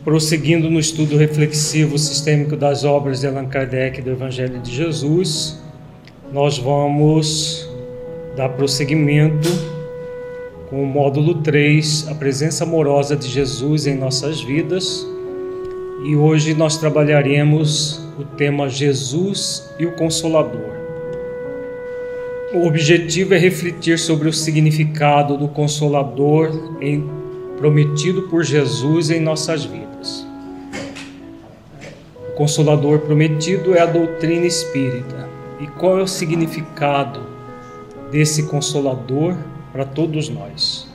Prosseguindo no estudo reflexivo sistêmico das obras de Allan Kardec do Evangelho de Jesus, nós vamos dar prosseguimento com o módulo 3, a presença amorosa de Jesus em nossas vidas. E hoje nós trabalharemos o tema Jesus e o Consolador. O objetivo é refletir sobre o significado do Consolador prometido por Jesus em nossas vidas. O Consolador prometido é a doutrina espírita. E qual é o significado desse Consolador para todos nós?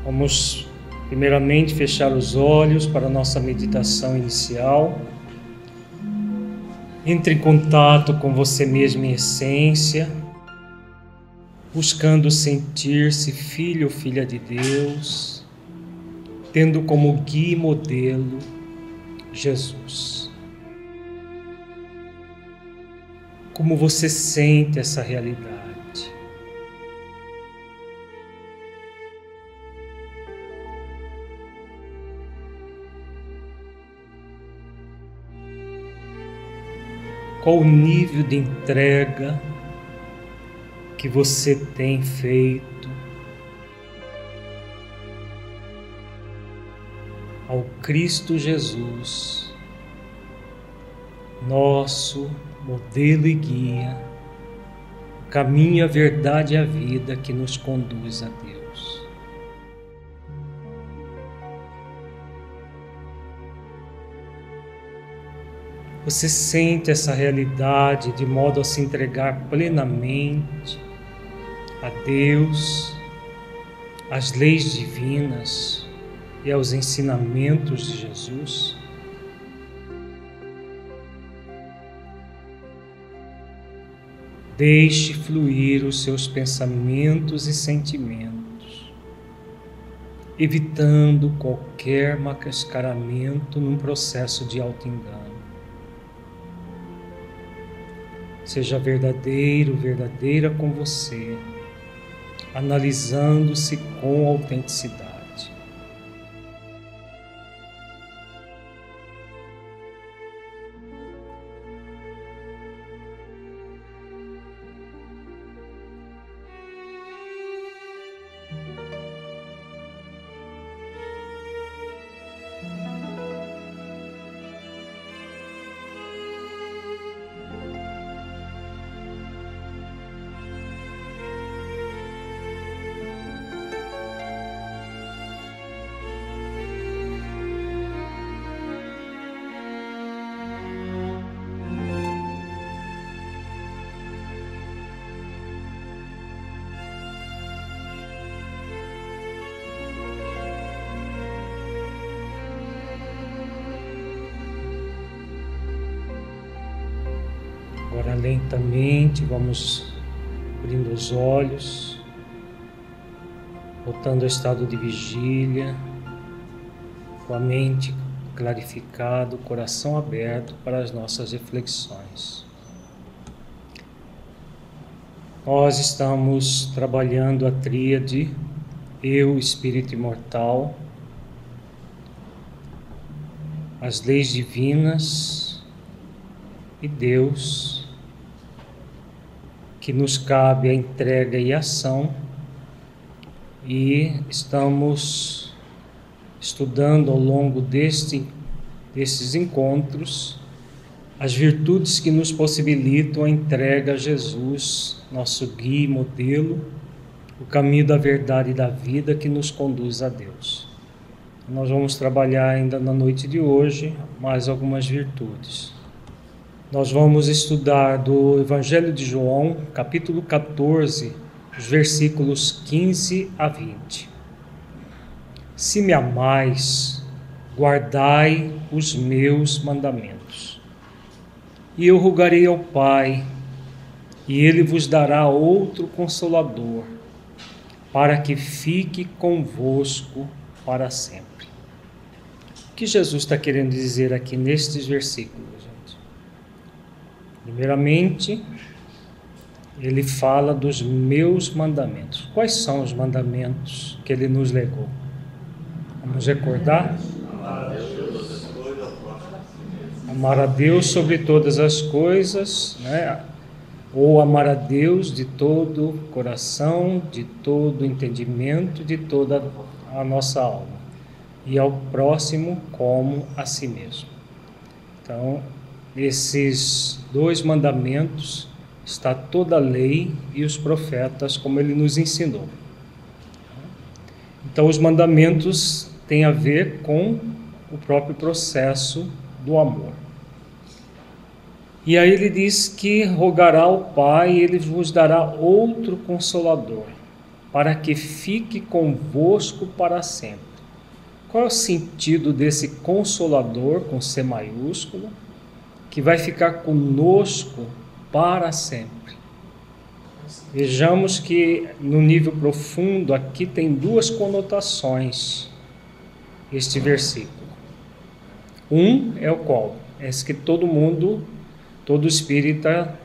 Vamos primeiramente fechar os olhos para a nossa meditação inicial. Entre em contato com você mesmo em essência, buscando sentir-se filho ou filha de Deus, tendo como guia e modelo Jesus. Como você sente essa realidade? Qual o nível de entrega que você tem feito ao Cristo Jesus, nosso modelo e guia, o caminho, a verdade e a vida que nos conduz a Deus? Você sente essa realidade de modo a se entregar plenamente a Deus, às leis divinas e aos ensinamentos de Jesus? Deixe fluir os seus pensamentos e sentimentos, evitando qualquer mascaramento num processo de auto-engano. Seja verdadeiro, verdadeira com você, analisando-se com autenticidade. Agora lentamente vamos abrindo os olhos, voltando ao estado de vigília, com a mente clarificada, o coração aberto para as nossas reflexões. Nós estamos trabalhando a tríade Eu, Espírito Imortal, as leis divinas e Deus, que nos cabe a entrega e a ação, e estamos estudando ao longo desses encontros as virtudes que nos possibilitam a entrega a Jesus, nosso guia e modelo, o caminho da verdade e da vida que nos conduz a Deus. Nós vamos trabalhar ainda na noite de hoje mais algumas virtudes. Nós vamos estudar do Evangelho de João, capítulo 14, os versículos 15 a 20. Se me amais, guardai os meus mandamentos. E eu rogarei ao Pai, e Ele vos dará outro Consolador, para que fique convosco para sempre. O que Jesus está querendo dizer aqui nestes versículos? Primeiramente, ele fala dos meus mandamentos. Quais são os mandamentos que ele nos legou? Vamos recordar? Amar a Deus sobre todas as coisas, né? Ou amar a Deus de todo o coração, de todo o entendimento, de toda a nossa alma. E ao próximo como a si mesmo. Então, esses 2 mandamentos, está toda a lei e os profetas, como ele nos ensinou. Então, os mandamentos têm a ver com o próprio processo do amor. E aí ele diz que rogará ao Pai e ele vos dará outro Consolador, para que fique convosco para sempre. Qual é o sentido desse Consolador, com C maiúsculo, que vai ficar conosco para sempre? Vejamos que no nível profundo aqui tem 2 conotações este versículo. Um é o qual? É que todo espírita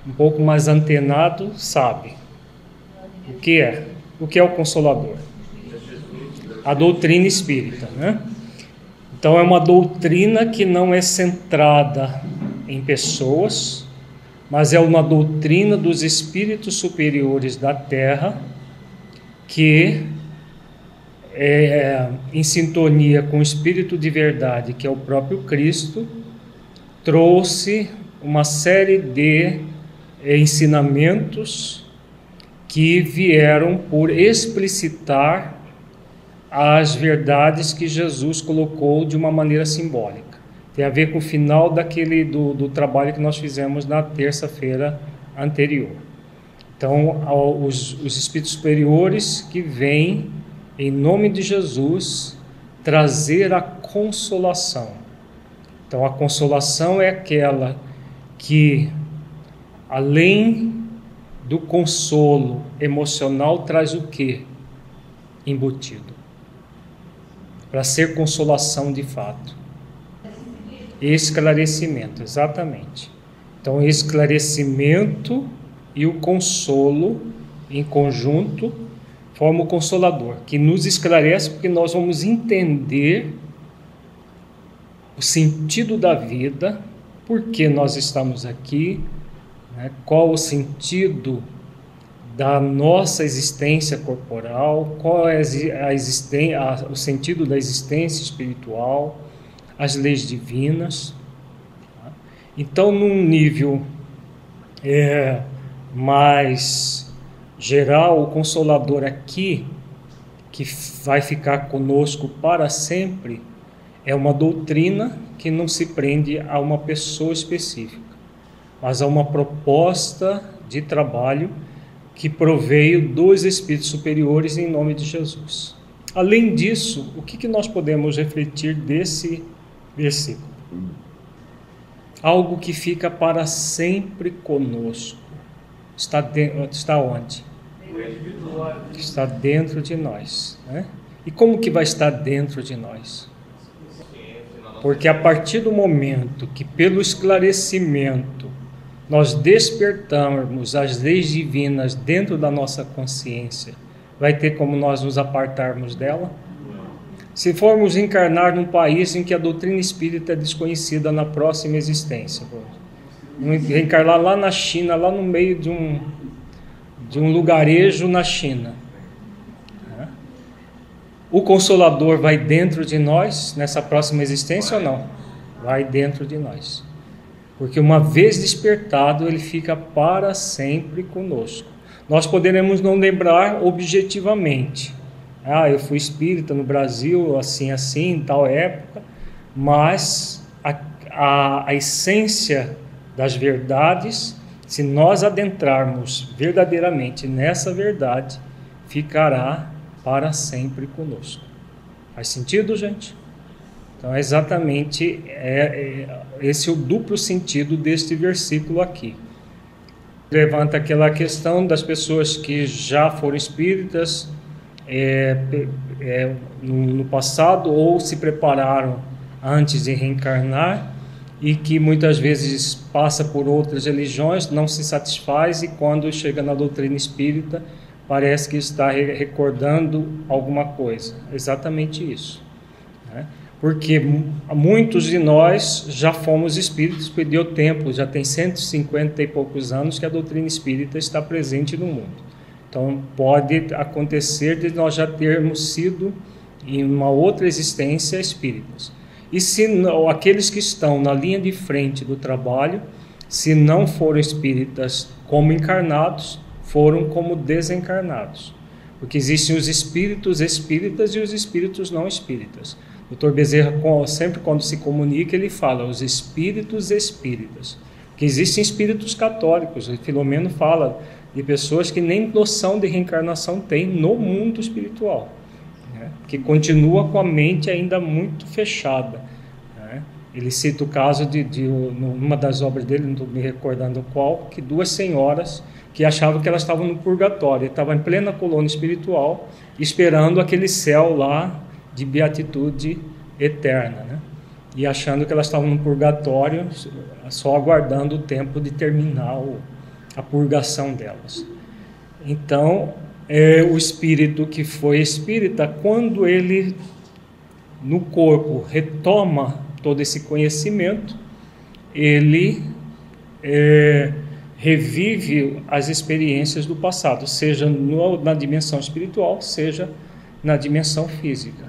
um pouco mais antenado sabe. O que é? O que é o Consolador? A doutrina espírita, né? Então é uma doutrina que não é centrada em pessoas, mas é uma doutrina dos espíritos superiores da Terra que em sintonia com o Espírito de verdade, que é o próprio Cristo, trouxe uma série de ensinamentos que vieram por explicitar as verdades que Jesus colocou de uma maneira simbólica. Tem a ver com o final do trabalho que nós fizemos na terça-feira anterior. Então, os espíritos superiores que vêm, em nome de Jesus, trazer a consolação. Então, a consolação é aquela que, além do consolo emocional, traz o quê? Embutido. Para ser consolação de fato. Esclarecimento, exatamente. Então, esclarecimento e o consolo em conjunto formam o Consolador, que nos esclarece porque nós vamos entender o sentido da vida, por que nós estamos aqui, né? Qual o sentido da nossa existência corporal, qual é o sentido da existência espiritual, as leis divinas. Então, num nível mais geral, o Consolador aqui, que vai ficar conosco para sempre, é uma doutrina que não se prende a uma pessoa específica, mas a uma proposta de trabalho que proveio dos espíritos superiores em nome de Jesus. Além disso, o que nós podemos refletir desse versículo? Algo que fica para sempre conosco. Está onde? Está dentro de nós, né? E como que vai estar dentro de nós? Porque a partir do momento que, pelo esclarecimento, nós despertarmos as leis divinas dentro da nossa consciência, vai ter como nós nos apartarmos dela? Se formos encarnar num país em que a doutrina espírita é desconhecida na próxima existência, reencarnar lá na China, lá no meio de um lugarejo na China, o Consolador vai dentro de nós nessa próxima existência ou não? Vai dentro de nós. Porque uma vez despertado, ele fica para sempre conosco. Nós poderemos não lembrar objetivamente. Eu fui espírita no Brasil, assim, em tal época, mas a essência das verdades, se nós adentrarmos verdadeiramente nessa verdade, ficará para sempre conosco. Faz sentido, gente? Então, é exatamente esse é o duplo sentido deste versículo aqui. Levanta aquela questão das pessoas que já foram espíritas no passado ou se prepararam antes de reencarnar e que muitas vezes passa por outras religiões, não se satisfaz e quando chega na doutrina espírita parece que está recordando alguma coisa. Exatamente isso, né? Porque muitos de nós já fomos espíritos, porque deu tempo, já tem 150 e poucos anos que a doutrina espírita está presente no mundo. Então pode acontecer de nós já termos sido, em uma outra existência, espíritas. E se não, aqueles que estão na linha de frente do trabalho, se não foram espíritas como encarnados, foram como desencarnados. Porque existem os espíritos espíritas e os espíritos não espíritas. O Dr. Bezerra, sempre quando se comunica, ele fala os espíritos espíritas. Porque existem espíritos católicos. O Filomeno fala de pessoas que nem noção de reencarnação têm no mundo espiritual, né? Que continua com a mente ainda muito fechada, né? Ele cita o caso numa das obras dele, não estou me recordando qual, que duas senhoras que achavam que elas estavam no purgatório, estavam em plena colônia espiritual, esperando aquele céu lá de beatitude eterna, né? E achando que elas estavam no purgatório, só aguardando o tempo de terminar a purgação delas. Então, o espírito que foi espírita, quando ele no corpo retoma todo esse conhecimento, ele revive as experiências do passado, seja na dimensão espiritual, seja na dimensão física.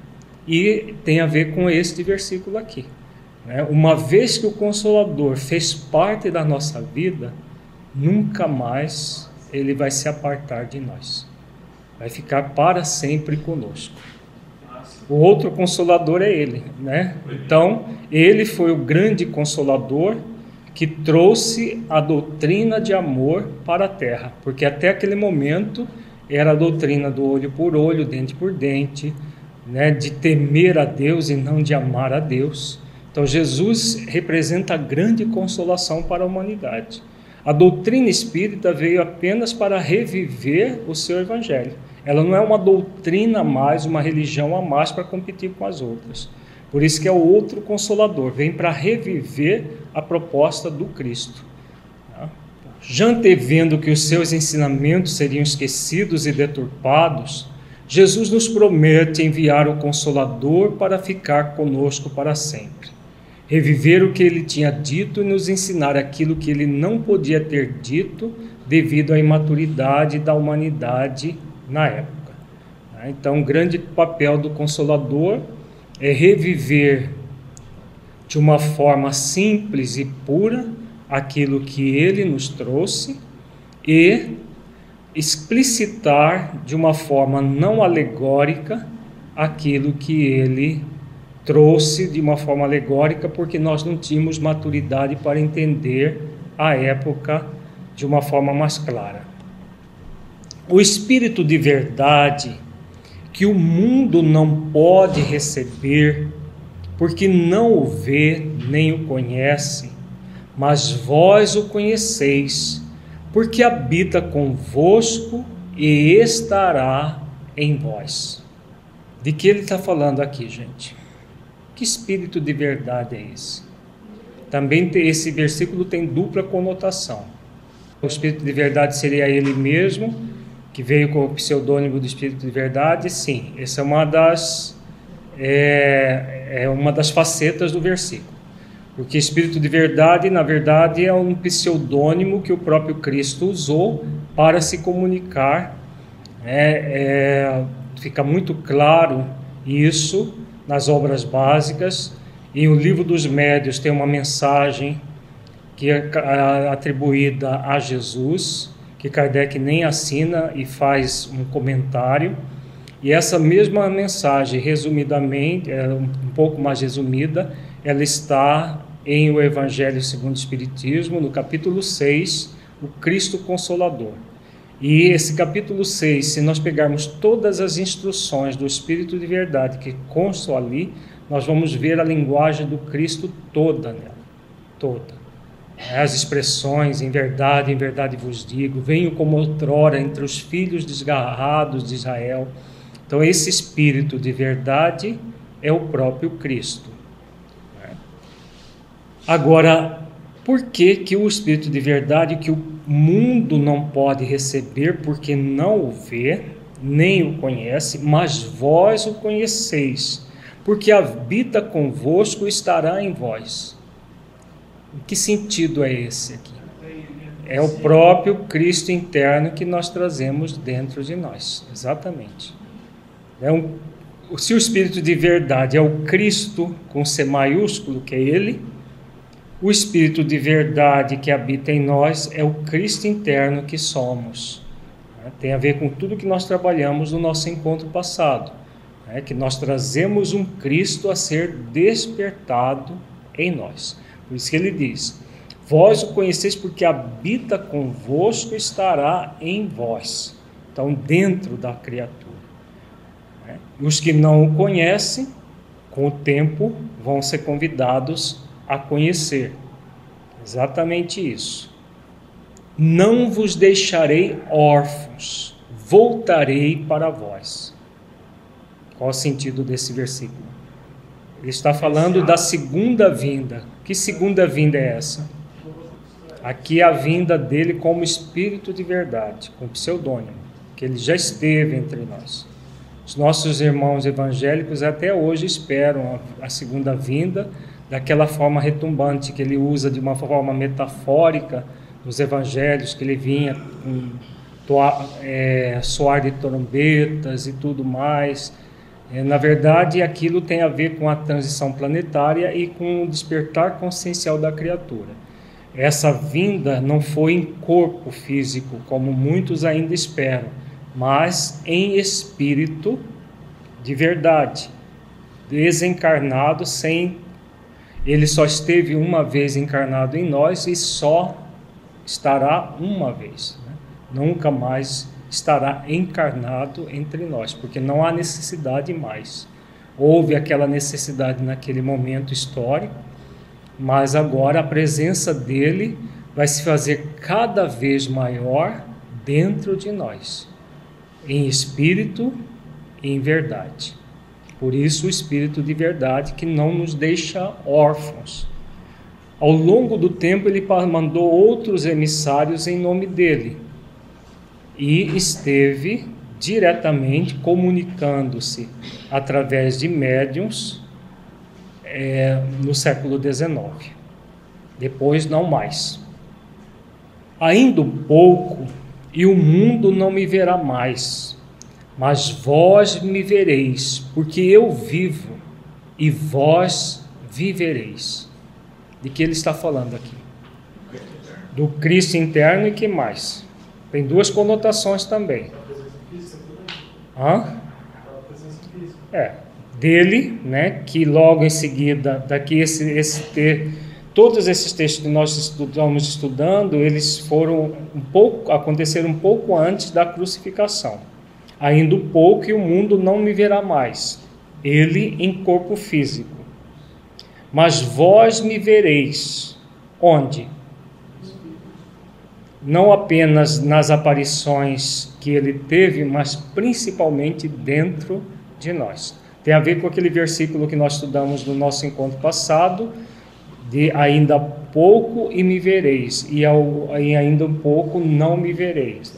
E tem a ver com este versículo aqui, né? Uma vez que o Consolador fez parte da nossa vida, nunca mais ele vai se apartar de nós, vai ficar para sempre conosco. O outro Consolador é ele, né? Então, ele foi o grande Consolador que trouxe a doutrina de amor para a Terra, porque até aquele momento era a doutrina do olho por olho, dente por dente, né? De temer a Deus e não de amar a Deus. Então, Jesus representa a grande consolação para a humanidade. A doutrina espírita veio apenas para reviver o seu evangelho. Ela não é uma doutrina a mais, uma religião a mais para competir com as outras. Por isso que é o outro Consolador, vem para reviver a proposta do Cristo. Já antevendo que os seus ensinamentos seriam esquecidos e deturpados, Jesus nos promete enviar o Consolador para ficar conosco para sempre. Reviver o que ele tinha dito e nos ensinar aquilo que ele não podia ter dito devido à imaturidade da humanidade na época. Então, o grande papel do Consolador é reviver de uma forma simples e pura aquilo que ele nos trouxe e explicitar de uma forma não alegórica aquilo que ele trouxe de uma forma alegórica, porque nós não tínhamos maturidade para entender a época de uma forma mais clara. O Espírito de verdade, que o mundo não pode receber, porque não o vê nem o conhece, mas vós o conheceis, porque habita convosco e estará em vós. De que ele está falando aqui, gente? Que espírito de verdade é esse? Também esse versículo tem dupla conotação. O espírito de verdade seria ele mesmo, que veio com o pseudônimo do espírito de verdade. Sim, essa é uma das facetas do versículo. Porque espírito de verdade, na verdade, é um pseudônimo que o próprio Cristo usou para se comunicar. Fica muito claro isso nas obras básicas. E o Livro dos Médiuns tem uma mensagem que é atribuída a Jesus, que Kardec nem assina e faz um comentário. E essa mesma mensagem, resumidamente, um pouco mais resumida, ela está em o Evangelho segundo o Espiritismo, no capítulo 6, o Cristo Consolador. E esse capítulo 6, se nós pegarmos todas as instruções do Espírito de verdade que constam ali, nós vamos ver a linguagem do Cristo toda nela, toda. As expressões, em verdade vos digo, venho como outrora entre os filhos desgarrados de Israel. Então esse Espírito de verdade é o próprio Cristo. Agora, por que o Espírito de verdade, que mundo não pode receber porque não o vê, nem o conhece, mas vós o conheceis, porque habita convosco e estará em vós. Que sentido é esse aqui? É o próprio Cristo interno que nós trazemos dentro de nós, exatamente. Se o Espírito de verdade é o Cristo, com C maiúsculo, que é Ele, o Espírito de verdade que habita em nós é o Cristo interno que somos. Tem a ver com tudo que nós trabalhamos no nosso encontro passado, que nós trazemos um Cristo a ser despertado em nós. Por isso que ele diz: vós o conheceis porque habita convosco e estará em vós. Então, dentro da criatura. E os que não o conhecem, com o tempo, vão ser convidados a conhecer. Exatamente isso. Não vos deixarei órfãos, voltarei para vós. Qual o sentido desse versículo? Ele está falando da segunda vinda. Que segunda vinda é essa? Aqui é a vinda dele como Espírito de verdade, com pseudônimo, que ele já esteve entre nós. Os nossos irmãos evangélicos até hoje esperam a segunda vinda daquela forma retumbante que ele usa de uma forma metafórica nos evangelhos, que ele vinha com soar de trombetas e tudo mais. Na verdade, aquilo tem a ver com a transição planetária e com o despertar consciencial da criatura. Essa vinda não foi em corpo físico, como muitos ainda esperam, mas em espírito de verdade, desencarnado, ele só esteve uma vez encarnado em nós e só estará uma vez, nunca mais estará encarnado entre nós, porque não há necessidade mais. Houve aquela necessidade naquele momento histórico, mas agora a presença dele vai se fazer cada vez maior dentro de nós, em espírito e em verdade. Por isso o Espírito de verdade que não nos deixa órfãos. Ao longo do tempo ele mandou outros emissários em nome dele e esteve diretamente comunicando-se através de médiuns no século XIX. Depois não mais. Ainda um pouco e o mundo não me verá mais, mas vós me vereis, porque eu vivo e vós vivereis. De que ele está falando aqui? Do Cristo interno. E que mais? Tem duas conotações também. Dele, que logo em seguida, daqui todos esses textos que nós estamos estudando, eles aconteceram um pouco antes da crucificação. Ainda um pouco e o mundo não me verá mais, ele em corpo físico. Mas vós me vereis. Onde? Não apenas nas aparições que ele teve, mas principalmente dentro de nós. Tem a ver com aquele versículo que nós estudamos no nosso encontro passado, de ainda pouco e me vereis, e ainda um pouco não me vereis.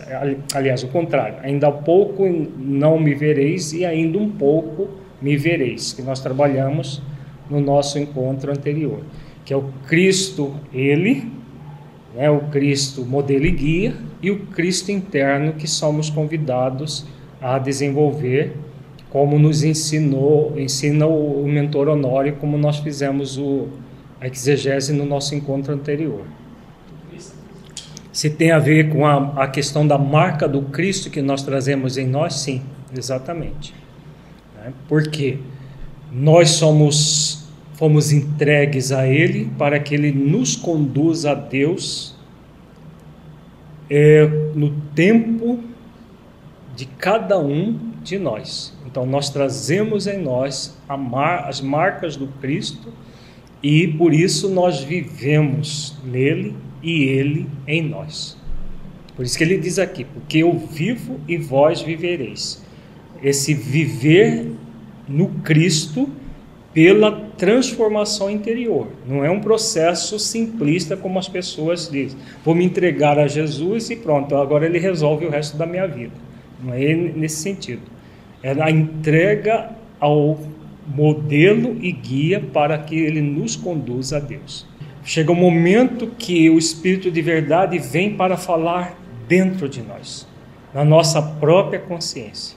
Aliás, o contrário, ainda pouco não me vereis e ainda um pouco me vereis, que nós trabalhamos no nosso encontro anterior, que é o Cristo, ele, o Cristo modelo e guia, e o Cristo interno que somos convidados a desenvolver, como nos ensina o mentor Honório, como nós fizemos a exegese no nosso encontro anterior. Se tem a ver com a questão da marca do Cristo que nós trazemos em nós, sim, exatamente. Porque nós fomos entregues a Ele para que Ele nos conduza a Deus no tempo de cada um de nós. Então nós trazemos em nós as marcas do Cristo e por isso nós vivemos nele e ele em nós. Por isso que ele diz aqui, porque eu vivo e vós vivereis. Esse viver no Cristo pela transformação interior. Não é um processo simplista como as pessoas dizem. Vou me entregar a Jesus e pronto, agora ele resolve o resto da minha vida. Não é nesse sentido. É a entrega ao modelo e guia para que ele nos conduza a Deus. Chega um momento que o Espírito de verdade vem para falar dentro de nós, na nossa própria consciência.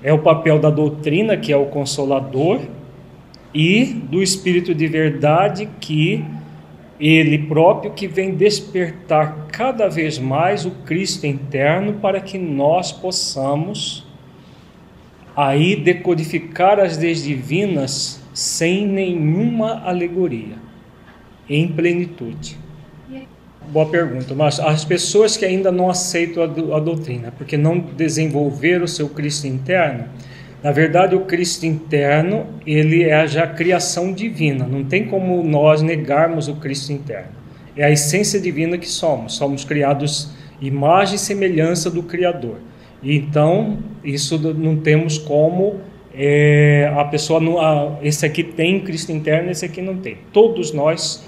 É o papel da doutrina, que é o consolador, e do Espírito de verdade, que ele próprio que vem despertar cada vez mais o Cristo interno, para que nós possamos aí decodificar as leis divinas sem nenhuma alegoria, em plenitude. Boa pergunta, mas as pessoas que ainda não aceitam a doutrina, porque não desenvolveram o seu Cristo interno, na verdade o Cristo interno, ele é já a criação divina, não tem como nós negarmos o Cristo interno. É a essência divina que somos criados imagem e semelhança do Criador. Então, isso não temos como a pessoa, esse aqui tem Cristo interno, esse aqui não tem. Todos nós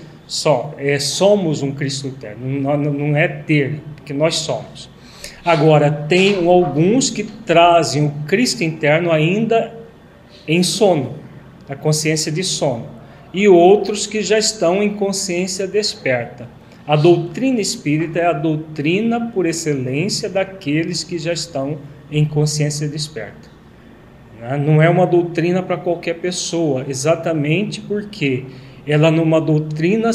somos um Cristo interno, não é ter, porque nós somos. Agora, tem alguns que trazem o Cristo interno ainda em sono, a consciência de sono, e outros que já estão em consciência desperta. A doutrina espírita é a doutrina por excelência daqueles que já estão em consciência desperta. Não é uma doutrina para qualquer pessoa, exatamente porque ela é uma doutrina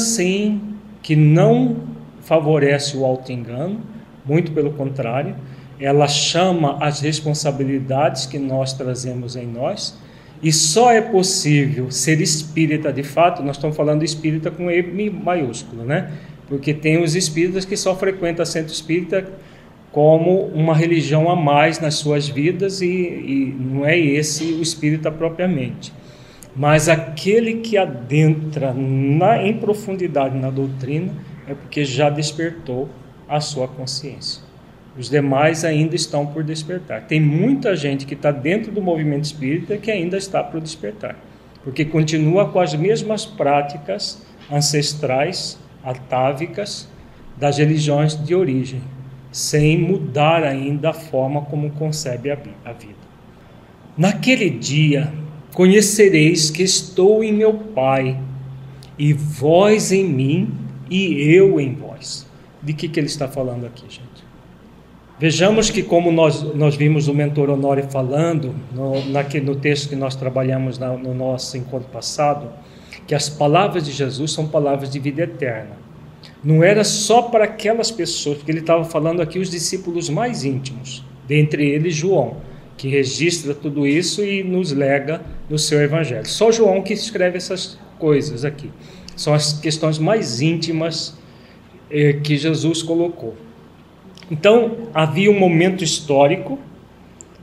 que não favorece o auto-engano, muito pelo contrário, ela chama as responsabilidades que nós trazemos em nós, e só é possível ser espírita de fato. Nós estamos falando de espírita com E maiúsculo, né? Porque tem os espíritas que só frequentam centro espírita como uma religião a mais nas suas vidas, e não é esse o espírita propriamente. Mas aquele que adentra em profundidade na doutrina é porque já despertou a sua consciência. Os demais ainda estão por despertar. Tem muita gente que está dentro do movimento espírita que ainda está por despertar, porque continua com as mesmas práticas ancestrais, atávicas, das religiões de origem, sem mudar ainda a forma como concebe a vida. Naquele dia conhecereis que estou em meu Pai, e vós em mim, e eu em vós. De que ele está falando aqui, gente? Vejamos que, como nós vimos o mentor Honório falando no texto que nós trabalhamos no nosso encontro passado, que as palavras de Jesus são palavras de vida eterna. Não era só para aquelas pessoas, porque ele estava falando aqui os discípulos mais íntimos, dentre eles João, que registra tudo isso e nos lega no seu evangelho. Só João que escreve essas coisas aqui. São as questões mais íntimas que Jesus colocou. Então, havia um momento histórico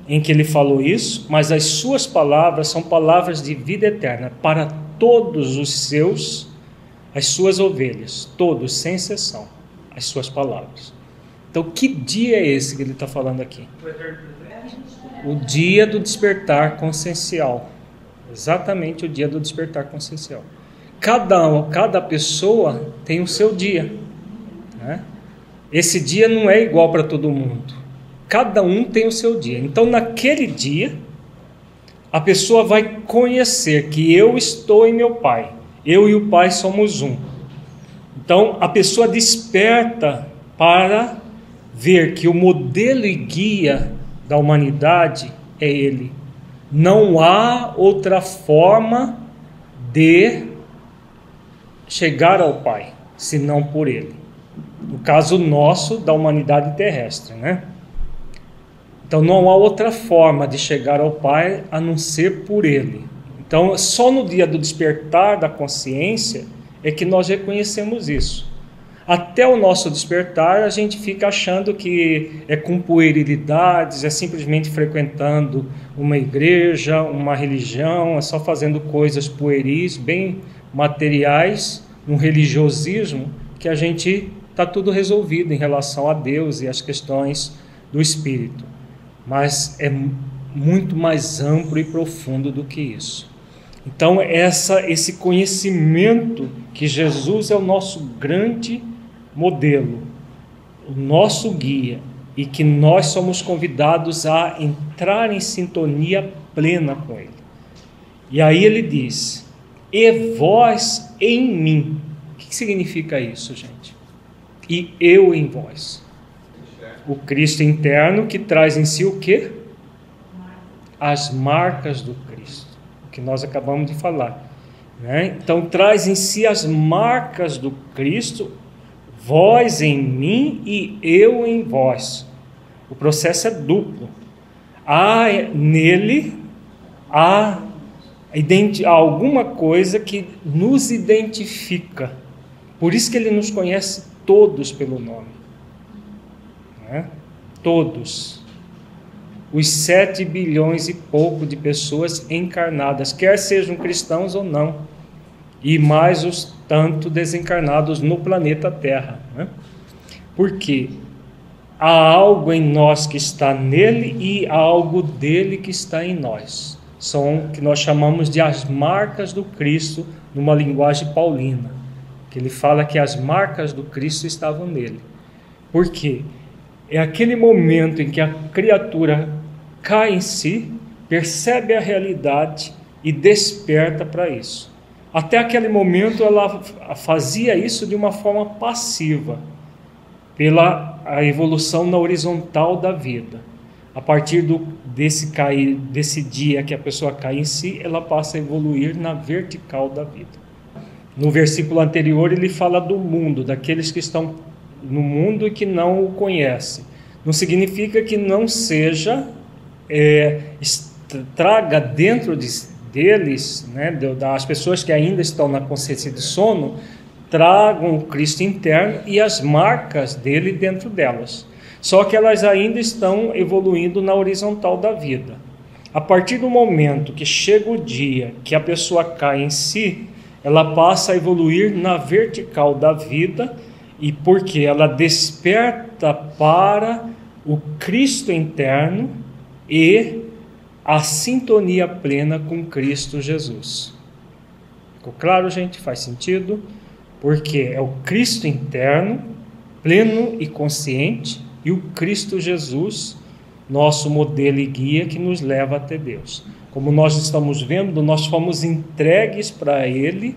em que ele falou isso, mas as suas palavras são palavras de vida eterna para todos as suas ovelhas, todos, sem exceção, as suas palavras. Então, que dia é esse que ele está falando aqui? O dia do despertar consciencial. Exatamente o dia do despertar consciencial. Cada pessoa tem o seu dia, né? Esse dia não é igual para todo mundo. Cada um tem o seu dia. Então, naquele dia, a pessoa vai conhecer que eu estou em meu Pai. Eu e o Pai somos um. Então, a pessoa desperta para ver que o modelo e guia da humanidade é Ele. Não há outra forma de chegar ao Pai, senão por Ele. No caso nosso, da humanidade terrestre, né? Então não há outra forma de chegar ao Pai a não ser por Ele. Então só no dia do despertar da consciência é que nós reconhecemos isso. Até o nosso despertar a gente fica achando que é com puerilidades, é simplesmente frequentando uma igreja, uma religião, é só fazendo coisas pueris, bem materiais, um religiosismo, que a gente está tudo resolvido em relação a Deus e as questões do espírito. Mas é muito mais amplo e profundo do que isso. Então, esse conhecimento que Jesus é o nosso grande modelo, o nosso guia, e que nós somos convidados a entrar em sintonia plena com Ele. E aí ele diz: e vós em mim. O que significa isso, gente? E eu em vós. O Cristo interno que traz em si o quê? As marcas do Cristo, o que nós acabamos de falar, né? Então traz em si as marcas do Cristo, vós em mim e eu em vós. O processo é duplo. Nele há alguma coisa que nos identifica. Por isso que ele nos conhece todos pelo nome, né? Todos. Os 7 bilhões e pouco de pessoas encarnadas, quer sejam cristãos ou não, e mais os tanto desencarnados no planeta Terra, né? Por quê? Há algo em nós que está nele e há algo dele que está em nós. São o que nós chamamos de as marcas do Cristo, numa linguagem paulina, que ele fala que as marcas do Cristo estavam nele. Por quê? É aquele momento em que a criatura cai em si, percebe a realidade e desperta para isso. Até aquele momento ela fazia isso de uma forma passiva, pela a evolução na horizontal da vida. A partir desse dia que a pessoa cai em si, ela passa a evoluir na vertical da vida. No versículo anterior ele fala do mundo, daqueles que estão no mundo e que não o conhecem. Não significa que não seja, traga dentro deles, né, das pessoas que ainda estão na consciência de sono, tragam o Cristo interno e as marcas dele dentro delas. Só que elas ainda estão evoluindo na horizontal da vida. A partir do momento que chega o dia que a pessoa cai em si, ela passa a evoluir na vertical da vida, e porque ela desperta para o Cristo interno e a sintonia plena com Cristo Jesus. Ficou claro, gente? Faz sentido? Porque é o Cristo interno, pleno e consciente, e o Cristo Jesus, nosso modelo e guia, que nos leva até Deus. Como nós estamos vendo, nós fomos entregues para Ele,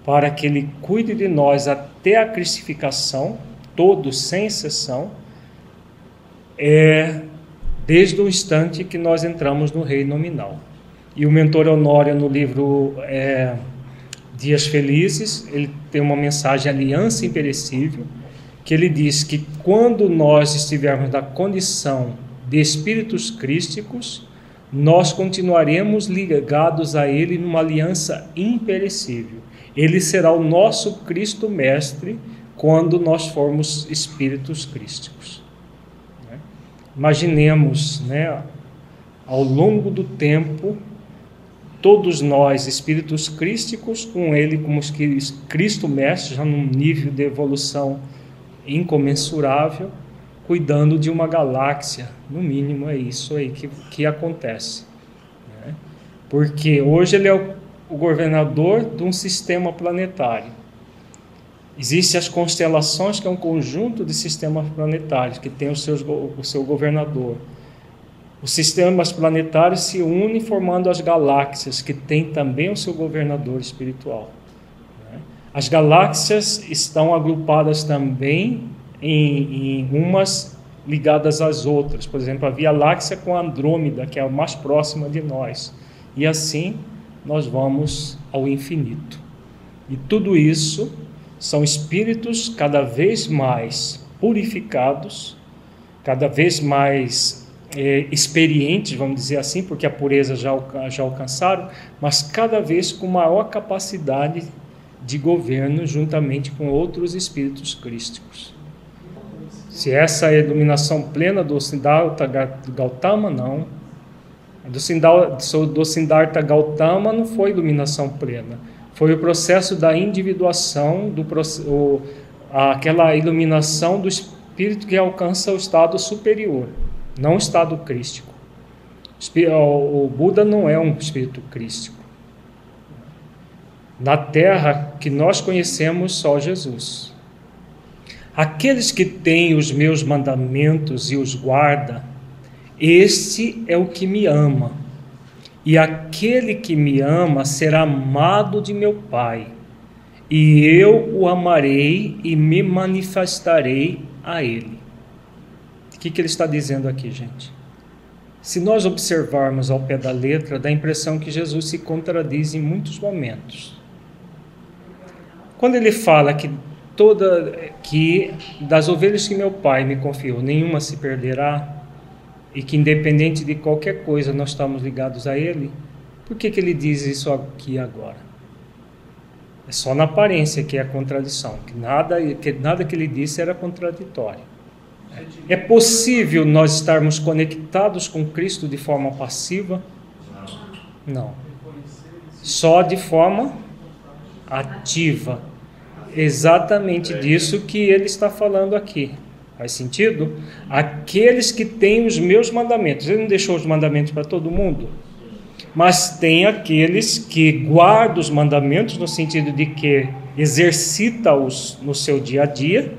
para que Ele cuide de nós até a crucificação, todos sem exceção, desde o instante que nós entramos no reino nominal. E o mentor Honório, no livro Dias Felizes, ele tem uma mensagem, Aliança Imperecível, que ele diz que quando nós estivermos na condição de espíritos crísticos, nós continuaremos ligados a Ele numa aliança imperecível. Ele será o nosso Cristo Mestre quando nós formos espíritos crísticos. Imaginemos, né, ao longo do tempo, todos nós, espíritos crísticos, com Ele como Cristo Mestre, já num nível de evolução incomensurável, cuidando de uma galáxia. No mínimo é isso aí que acontece, né? Porque hoje ele é o governador de um sistema planetário. Existem as constelações, que é um conjunto de sistemas planetários que tem o seu governador. Os sistemas planetários se unem formando as galáxias, que tem também o seu governador espiritual. As galáxias estão agrupadas também em umas ligadas às outras. Por exemplo, a Via Láctea com a Andrômeda, que é a mais próxima de nós. E assim nós vamos ao infinito. E tudo isso são espíritos cada vez mais purificados, cada vez mais experientes, vamos dizer assim, porque a pureza já alcançaram, mas cada vez com maior capacidade de governo juntamente com outros espíritos crísticos. Se essa é a iluminação plena do Siddhartha Gautama, não. Do Siddhartha Gautama não foi iluminação plena. Foi o processo da individuação, aquela iluminação do espírito que alcança o estado superior, não o estado crístico. O Buda não é um espírito crístico. na terra que nós conhecemos só Jesus. Aqueles que têm os meus mandamentos e os guarda, este é o que me ama. E aquele que me ama será amado de meu Pai. E eu o amarei e me manifestarei a ele. O que ele está dizendo aqui, gente? Se nós observarmos ao pé da letra, dá a impressão que Jesus se contradiz em muitos momentos. Quando ele fala que das ovelhas que meu Pai me confiou, nenhuma se perderá, e que independente de qualquer coisa nós estamos ligados a ele, por que ele diz isso aqui agora? É só na aparência que é a contradição, que nada que ele disse era contraditório. É possível nós estarmos conectados com Cristo de forma passiva? Não. Só de forma ativa. Exatamente disso que ele está falando aqui. Faz sentido? Aqueles que têm os meus mandamentos. Ele não deixou os mandamentos para todo mundo? Mas tem aqueles que guardam os mandamentos, no sentido de que exercita-os no seu dia a dia.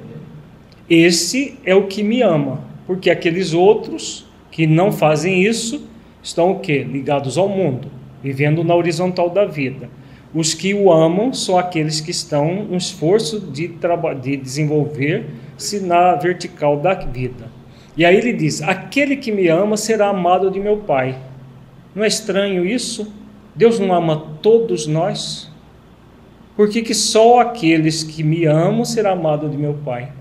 Esse é o que me ama. Porque aqueles outros que não fazem isso estão o quê? Ligados ao mundo, vivendo na horizontal da vida. Os que o amam são aqueles que estão no esforço de desenvolver-se na vertical da vida. E aí ele diz, aquele que me ama será amado de meu Pai. Não é estranho isso? Deus não ama todos nós? Por que só aqueles que me amam será amado de meu Pai?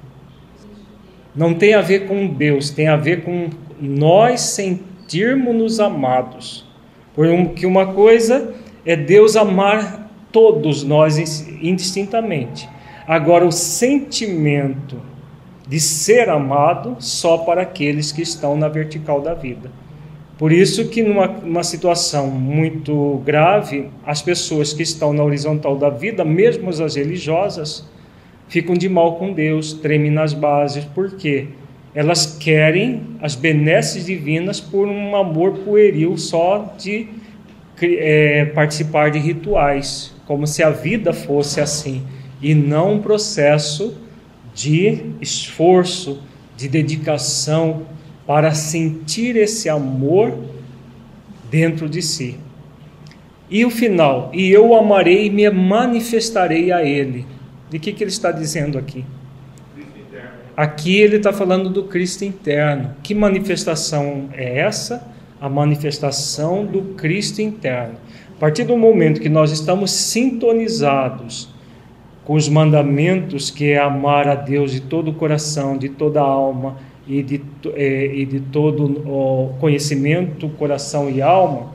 Não tem a ver com Deus, tem a ver com nós sentirmos-nos amados. Porque uma coisa é Deus amar todos nós indistintamente. Agora, o sentimento de ser amado só para aqueles que estão na vertical da vida. Por isso que numa situação muito grave, as pessoas que estão na horizontal da vida, mesmo as religiosas, ficam de mal com Deus, tremem nas bases. Por quê? Elas querem as benesses divinas por um amor pueril só de participar de rituais, como se a vida fosse assim, e não um processo de esforço, de dedicação, para sentir esse amor dentro de si. E o final, e eu o amarei e me manifestarei a ele. De que ele está dizendo aqui? Aqui ele está falando do Cristo interno. Que manifestação é essa? A manifestação do Cristo interno. A partir do momento que nós estamos sintonizados com os mandamentos, que é amar a Deus de todo o coração, de toda a alma e de todo o conhecimento, coração e alma,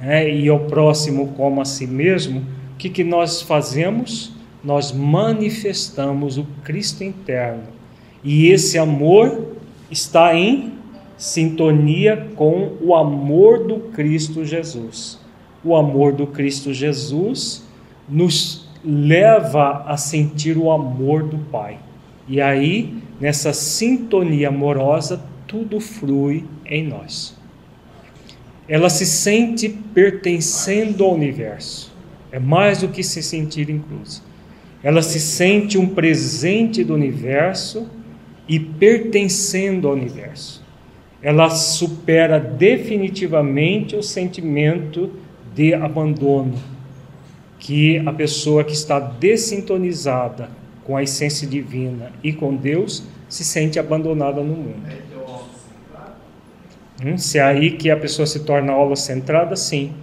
e ao próximo como a si mesmo, o que nós fazemos? Nós manifestamos o Cristo interno. E esse amor está em sintonia com o amor do Cristo Jesus. O amor do Cristo Jesus nos leva a sentir o amor do Pai. E aí, nessa sintonia amorosa, tudo flui em nós. Ela se sente pertencendo ao universo. É mais do que se sentir inclusa. Ela se sente um presente do universo e pertencendo ao universo. Ela supera definitivamente o sentimento de abandono, que a pessoa que está dessintonizada com a essência divina e com Deus se sente abandonada no mundo. Se é aí que a pessoa se torna holocentrada, sim.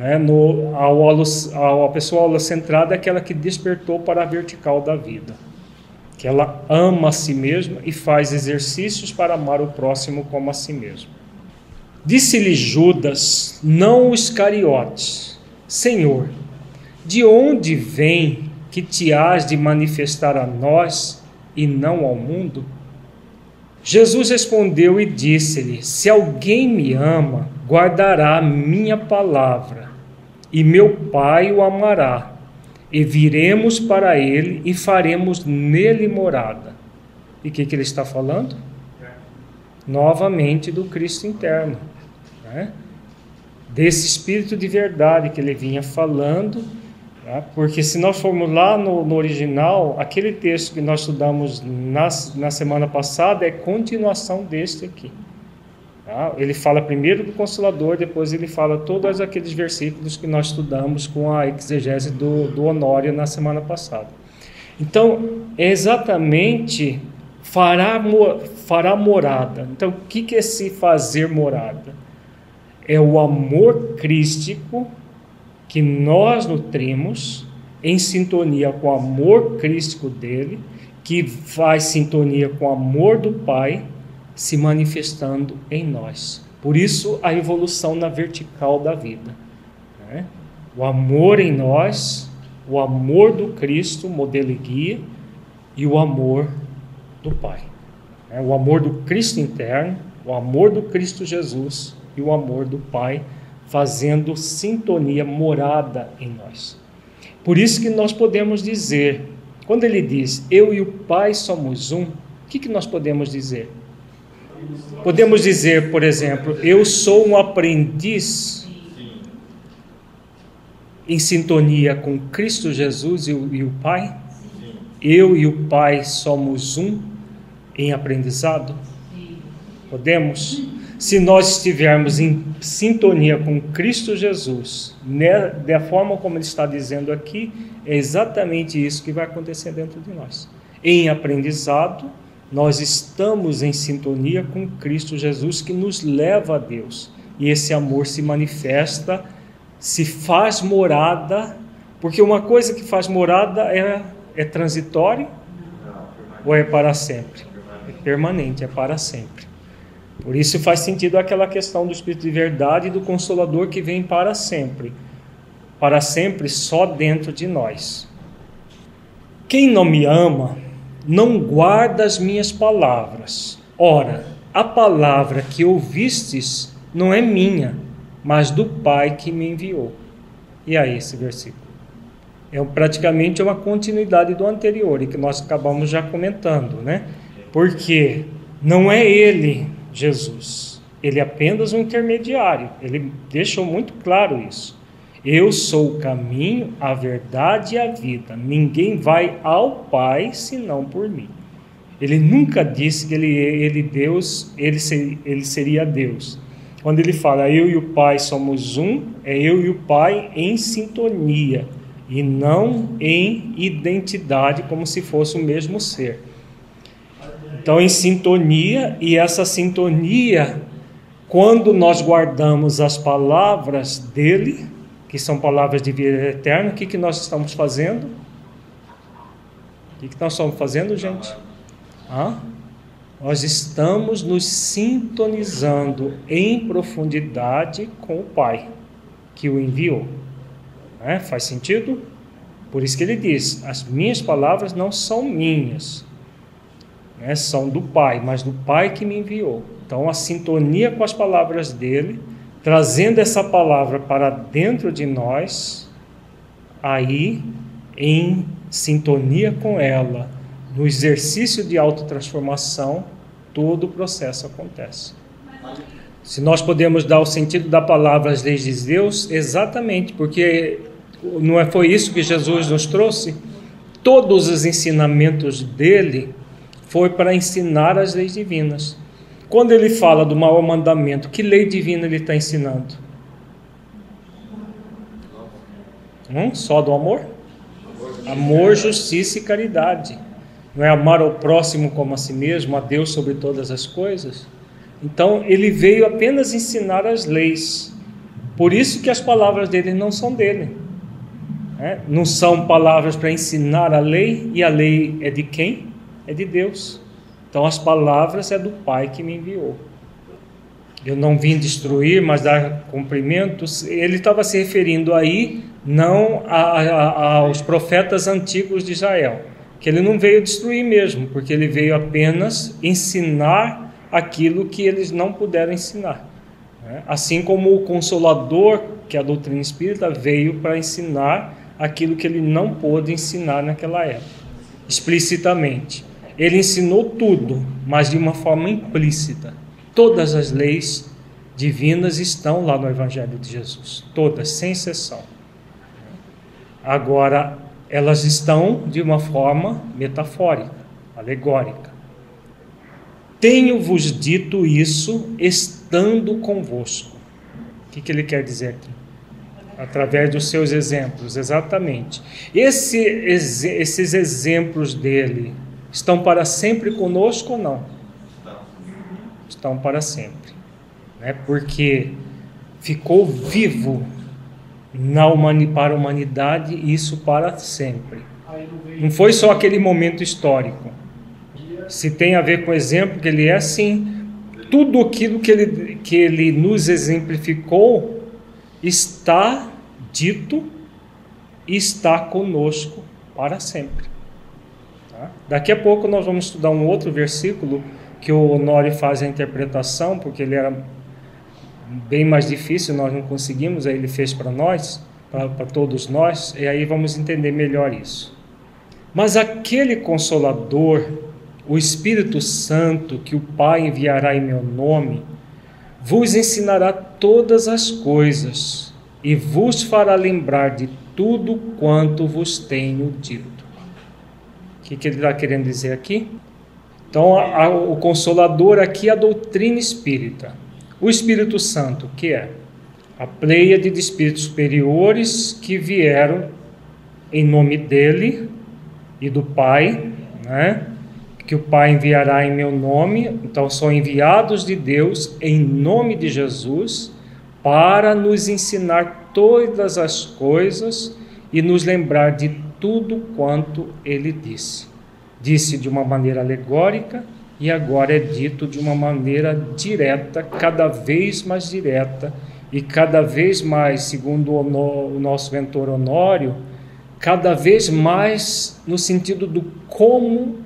A pessoa holocentrada é aquela que despertou para a vertical da vida, que ela ama a si mesma e faz exercícios para amar o próximo como a si mesmo. Disse-lhe Judas, não o Iscariotes, Senhor, de onde vem que te hás de manifestar a nós e não ao mundo? Jesus respondeu e disse-lhe, se alguém me ama, guardará a minha palavra, e meu Pai o amará, e viremos para ele e faremos nele morada. E o que ele está falando? Novamente do Cristo interno, desse Espírito de verdade que ele vinha falando, Tá? Porque se nós formos lá no original, aquele texto que nós estudamos na semana passada é continuação deste aqui. Tá? Ele fala primeiro do Consolador, depois ele fala todos aqueles versículos que nós estudamos com a exegese do Honório na semana passada. Então, é exatamente fará morada. Então, o que é se fazer morada? É o amor crístico que nós nutrimos em sintonia com o amor crístico dele, que faz sintonia com o amor do Pai, se manifestando em nós. Por isso, a evolução na vertical da vida. Né? O amor em nós, o amor do Cristo, modelo e guia, e o amor do Pai. O amor do Cristo interno, o amor do Cristo Jesus e o amor do Pai, fazendo sintonia, morada em nós. Por isso que nós podemos dizer, quando ele diz, eu e o Pai somos um, o que nós podemos dizer? Podemos dizer, por exemplo, eu sou um aprendiz em sintonia com Cristo Jesus e o Pai? Eu e o Pai somos um em aprendizado? Podemos? Se nós estivermos em sintonia com Cristo Jesus, né, da forma como ele está dizendo aqui, é exatamente isso que vai acontecer dentro de nós. Em aprendizado, nós estamos em sintonia com Cristo Jesus, que nos leva a Deus. E esse amor se manifesta, se faz morada, porque uma coisa que faz morada é transitório ou é para sempre? É permanente, é para sempre. Por isso faz sentido aquela questão do Espírito de verdade e do Consolador que vem para sempre só dentro de nós. Quem não me ama, não guarda as minhas palavras. Ora, a palavra que ouvistes não é minha, mas do Pai que me enviou. E aí esse versículo? É praticamente uma continuidade do anterior, e que nós acabamos já comentando, né? Porque não é ele, Jesus, ele é apenas um intermediário, ele deixou muito claro isso. Eu sou o caminho, a verdade e a vida, ninguém vai ao Pai senão por mim. Ele nunca disse que ele seria Deus. Quando ele fala eu e o Pai somos um, é eu e o Pai em sintonia, e não em identidade como se fosse o mesmo ser. Então, em sintonia, e essa sintonia, quando nós guardamos as palavras dele, que são palavras de vida eterna, o que nós estamos fazendo? O que nós estamos fazendo, gente? Nós estamos nos sintonizando em profundidade com o Pai, que o enviou. Faz sentido? Por isso que ele diz, as minhas palavras não são minhas, são do Pai, mas do Pai que me enviou. Então a sintonia com as palavras dele, trazendo essa palavra para dentro de nós, aí em sintonia com ela, no exercício de autotransformação, todo o processo acontece. Se nós podemos dar o sentido da palavra às leis de Deus, exatamente, porque não foi isso que Jesus nos trouxe? Todos os ensinamentos dele foi para ensinar as leis divinas. Quando ele fala do maior mandamento, que lei divina ele está ensinando? Só do amor? Amor, justiça e caridade. Não é amar ao próximo como a si mesmo, a Deus sobre todas as coisas? Então, ele veio apenas ensinar as leis. Por isso que as palavras dele não são dele. Não são palavras para ensinar a lei, e a lei é de quem? É de Deus. Então as palavras é do Pai que me enviou. Eu não vim destruir, mas dar cumprimentos. Ele estava se referindo aí não aos profetas antigos de Israel, que ele não veio destruir mesmo, porque ele veio apenas ensinar aquilo que eles não puderam ensinar. Assim como o Consolador, que é a doutrina espírita, veio para ensinar aquilo que ele não pôde ensinar naquela época, explicitamente. Ele ensinou tudo, mas de uma forma implícita. Todas as leis divinas estão lá no Evangelho de Jesus, todas, sem exceção. Agora, elas estão de uma forma metafórica, alegórica. Tenho-vos dito isso estando convosco. O que ele quer dizer aqui? Através dos seus exemplos, exatamente. Esses exemplos dele estão para sempre conosco ou não? Estão para sempre, né? Porque ficou vivo para a humanidade, isso para sempre. Não foi só aquele momento histórico. Se tem a ver com o exemplo, que ele é assim, tudo aquilo que ele nos exemplificou está dito e está conosco para sempre. Tá? Daqui a pouco nós vamos estudar um outro versículo que o Honório faz a interpretação, porque ele era bem mais difícil, nós não conseguimos, aí ele fez para nós, para todos nós, e aí vamos entender melhor isso. Mas aquele Consolador, o Espírito Santo, que o Pai enviará em meu nome, vos ensinará todas as coisas e vos fará lembrar de tudo quanto vos tenho dito. O que ele está querendo dizer aqui? Então, o Consolador aqui é a doutrina espírita. O Espírito Santo, o que é? A pleiade de espíritos superiores que vieram em nome dele e do Pai, né? Que o Pai enviará em meu nome. Então, são enviados de Deus em nome de Jesus para nos ensinar todas as coisas e nos lembrar de tudo quanto ele disse. Disse de uma maneira alegórica e agora é dito de uma maneira direta, cada vez mais direta e cada vez mais, segundo o nosso mentor Honório, cada vez mais no sentido do como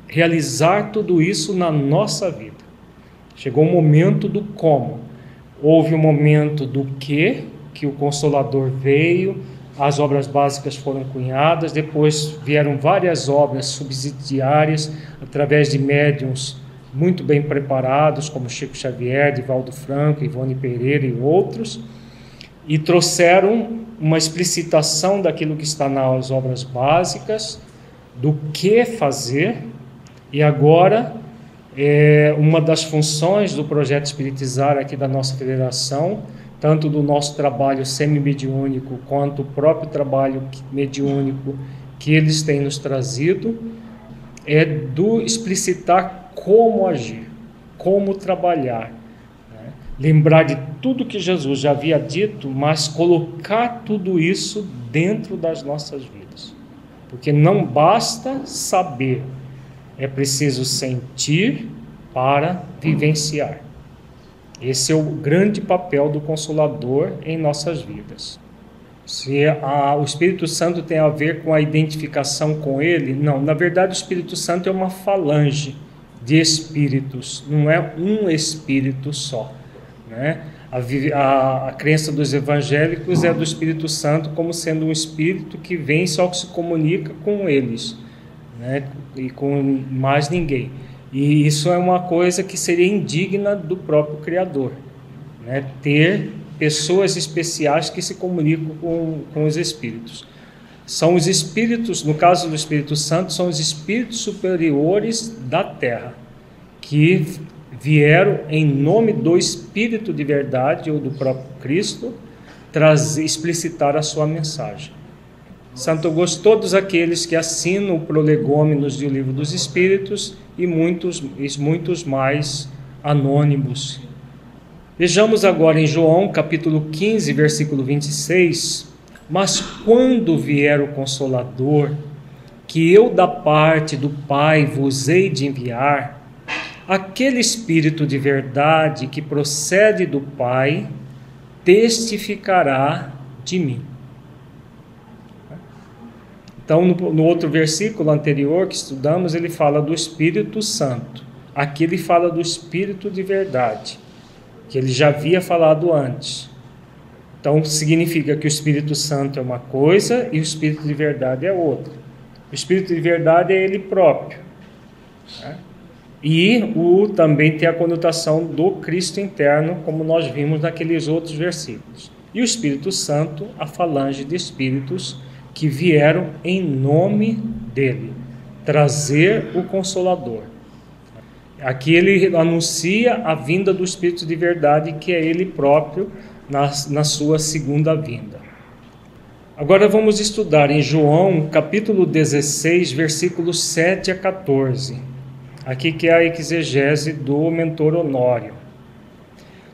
realizar tudo isso na nossa vida. Chegou o momento do como. Houve o momento do que o Consolador veio, as obras básicas foram cunhadas, depois vieram várias obras subsidiárias, através de médiuns muito bem preparados, como Chico Xavier, Divaldo Franco, Ivone Pereira e outros, e trouxeram uma explicitação daquilo que está nas obras básicas, do que fazer, e agora uma das funções do projeto Espiritizar aqui da nossa federação, tanto do nosso trabalho semi-mediúnico quanto o próprio trabalho mediúnico que eles têm nos trazido, é do explicitar como agir, como trabalhar, né? Lembrar de tudo que Jesus já havia dito, mas colocar tudo isso dentro das nossas vidas. Porque não basta saber, é preciso sentir para vivenciar. Esse é o grande papel do Consolador em nossas vidas. Se o Espírito Santo tem a ver com a identificação com ele, não. Na verdade, o Espírito Santo é uma falange de espíritos, não é um espírito só, né? A crença dos evangélicos é do Espírito Santo como sendo um espírito que vem só que se comunica com eles, né? E com mais ninguém. E isso é uma coisa que seria indigna do próprio Criador, né? Ter pessoas especiais que se comunicam com os espíritos. São os espíritos, no caso do Espírito Santo, são os espíritos superiores da Terra, que vieram em nome do Espírito de verdade, ou do próprio Cristo, explicitar a sua mensagem. Santo Augusto, todos aqueles que assinam o Prolegômenos do Livro dos Espíritos e muitos mais anônimos. Vejamos agora em João, capítulo 15, versículo 26. Mas quando vier o Consolador, que eu da parte do Pai vos hei de enviar, aquele Espírito de verdade que procede do Pai, testificará de mim. Então, no outro versículo anterior que estudamos, ele fala do Espírito Santo. Aqui ele fala do Espírito de verdade, que ele já havia falado antes. Então, significa que o Espírito Santo é uma coisa e o Espírito de verdade é outra. O Espírito de verdade é ele próprio, né? E também tem a conotação do Cristo interno, como nós vimos naqueles outros versículos. E o Espírito Santo, a falange de espíritos que vieram em nome dele, trazer o Consolador. Aqui ele anuncia a vinda do Espírito de verdade, que é ele próprio na sua segunda vinda. Agora vamos estudar em João, capítulo 16, versículos 7 a 14. Aqui que é a exegese do mentor Honório.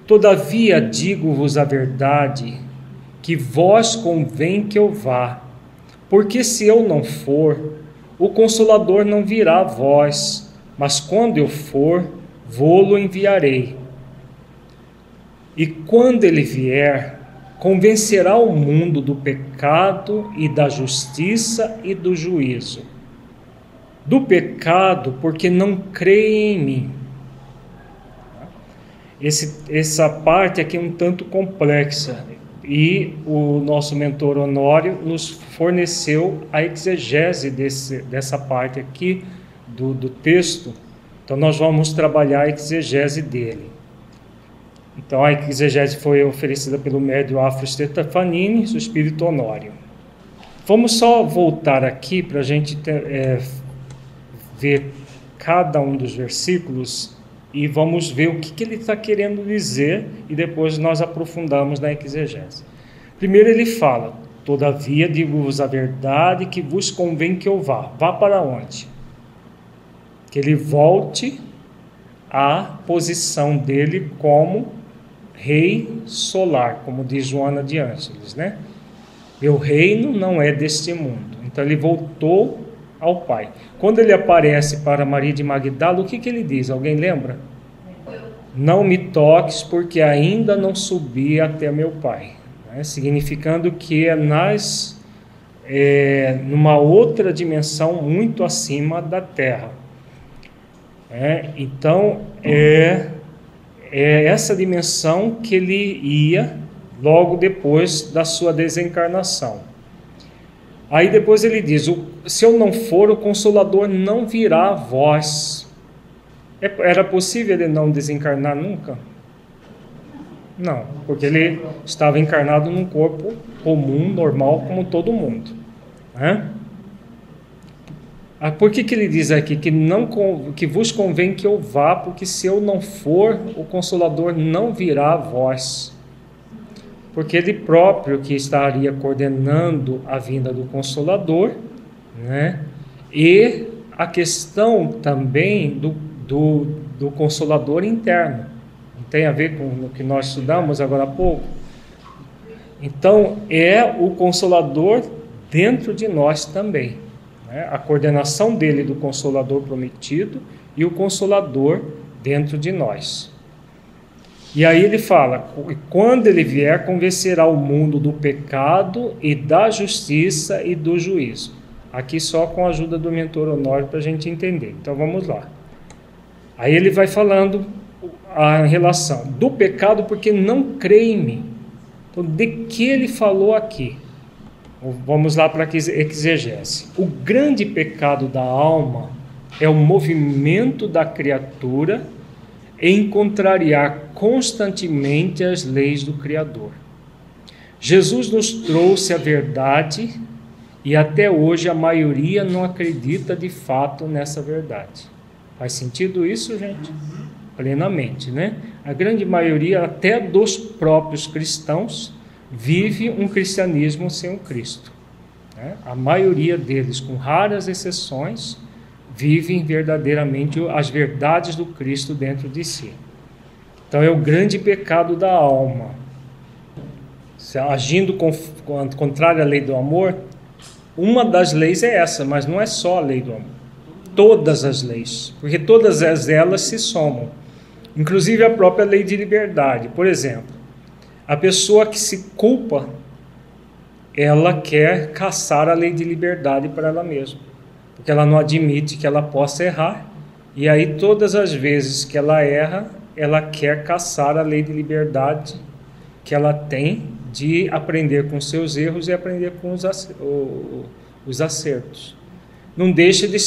Todavia digo-vos a verdade, que vós convém que eu vá, porque se eu não for, o Consolador não virá a vós, mas quando eu for, vô-lo enviarei. E quando ele vier, convencerá o mundo do pecado e da justiça e do juízo. Do pecado, porque não creem em mim. Essa parte aqui é um tanto complexa, e o nosso mentor Honório nos forneceu a exegese dessa parte aqui do texto. Então nós vamos trabalhar a exegese dele. Então a exegese foi oferecida pelo médium Afro Stefanini, o espírito Honório. Vamos só voltar aqui para a gente ver cada um dos versículos e vamos ver o que ele está querendo dizer, e depois nós aprofundamos na exegese. Primeiro ele fala: todavia digo-vos a verdade, que vos convém que eu vá. Vá para onde? Que ele volte à posição dele como rei solar, como diz Joana de Ângeles, né? Meu reino não é deste mundo. Então ele voltou ao Pai. Quando ele aparece para Maria de Magdala, o que ele diz? Alguém lembra? Não me toques, porque ainda não subi até meu Pai. Né? Significando que numa outra dimensão muito acima da Terra. Então é essa dimensão que ele ia logo depois da sua desencarnação. Aí depois ele diz: se eu não for, o Consolador não virá a vós. Era possível ele não desencarnar nunca? Não, porque ele estava encarnado num corpo comum, normal, como todo mundo. Por que ele diz aqui que vos convém que eu vá, porque se eu não for, o Consolador não virá a vós? Porque ele próprio que estaria coordenando a vinda do Consolador, né? E a questão também do Consolador interno. Não tem a ver com o que nós estudamos agora há pouco? Então, é o Consolador dentro de nós também. Né? A coordenação dele do Consolador prometido e o Consolador dentro de nós. E aí ele fala: quando ele vier, convencerá o mundo do pecado e da justiça e do juízo. Aqui só com a ajuda do mentor Honório para a gente entender. Então vamos lá. Aí ele vai falando a relação do pecado, porque não crê em mim. Então, de que ele falou aqui? Vamos lá para a exegese. O grande pecado da alma é o movimento da criatura em contrariar constantemente as leis do Criador. Jesus nos trouxe a verdade e até hoje a maioria não acredita de fato nessa verdade. Faz sentido isso, gente? Plenamente, né? A grande maioria, até dos próprios cristãos, vive um cristianismo sem o Cristo. Né? A maioria deles, com raras exceções, vivem verdadeiramente as verdades do Cristo dentro de si. Então é o grande pecado da alma. Agindo contrário à lei do amor, uma das leis é essa, mas não é só a lei do amor. Todas as leis, porque todas elas se somam. Inclusive a própria lei de liberdade. Por exemplo, a pessoa que se culpa, ela quer caçar a lei de liberdade para ela mesma. Porque ela não admite que ela possa errar, e aí todas as vezes que ela erra, ela quer caçar a lei de liberdade que ela tem de aprender com seus erros e aprender com os acertos. Não deixa de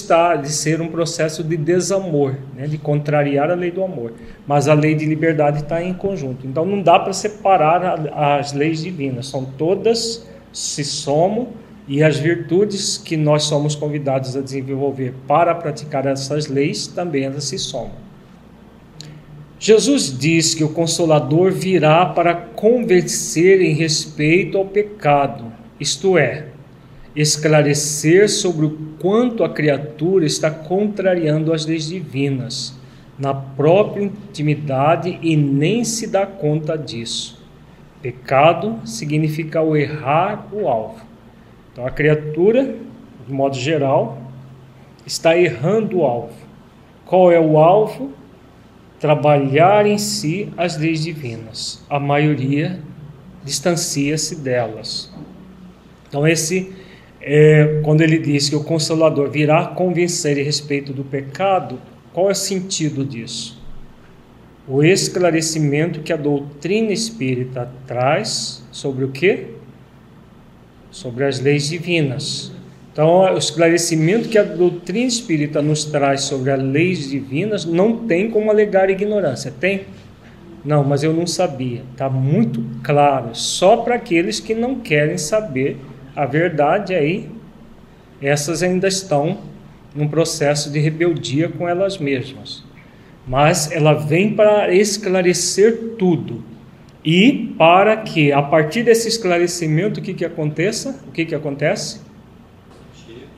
ser um processo de desamor, né, de contrariar a lei do amor, mas a lei de liberdade está em conjunto. Então não dá para separar as leis divinas, são todas, se somam E as virtudes que nós somos convidados a desenvolver para praticar essas leis, também elas se somam. Jesus diz que o Consolador virá para convencer em respeito ao pecado, isto é, esclarecer sobre o quanto a criatura está contrariando as leis divinas, na própria intimidade e nem se dá conta disso. Pecado significa o errar o alvo. Então a criatura, de modo geral, está errando o alvo. Qual é o alvo? Trabalhar em si as leis divinas. A maioria distancia-se delas. Então quando ele diz que o Consolador virá convencer a respeito do pecado, qual é o sentido disso? O esclarecimento que a doutrina espírita traz sobre o quê? Sobre as leis divinas. Então, o esclarecimento que a doutrina espírita nos traz sobre as leis divinas não tem como alegar ignorância. Tem? Não, mas eu não sabia. Está muito claro. Só para aqueles que não querem saber a verdade aí, essas ainda estão num processo de rebeldia com elas mesmas. Mas ela vem para esclarecer tudo. E para que, a partir desse esclarecimento, o que aconteça? O que acontece?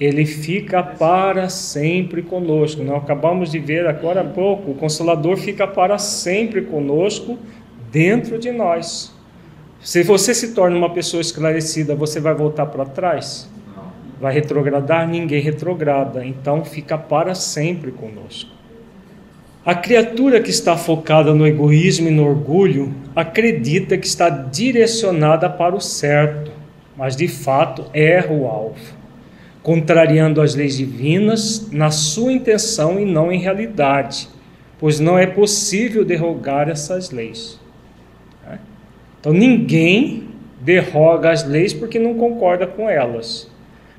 Ele fica para sempre conosco. Nós acabamos de ver agora há pouco, o Consolador fica para sempre conosco, dentro de nós. Se você se torna uma pessoa esclarecida, você vai voltar para trás? Vai retrogradar? Ninguém retrograda. Então fica para sempre conosco. A criatura que está focada no egoísmo e no orgulho acredita que está direcionada para o certo, mas de fato erra o alvo, contrariando as leis divinas na sua intenção e não em realidade, pois não é possível derrogar essas leis. Então ninguém derroga as leis porque não concorda com elas.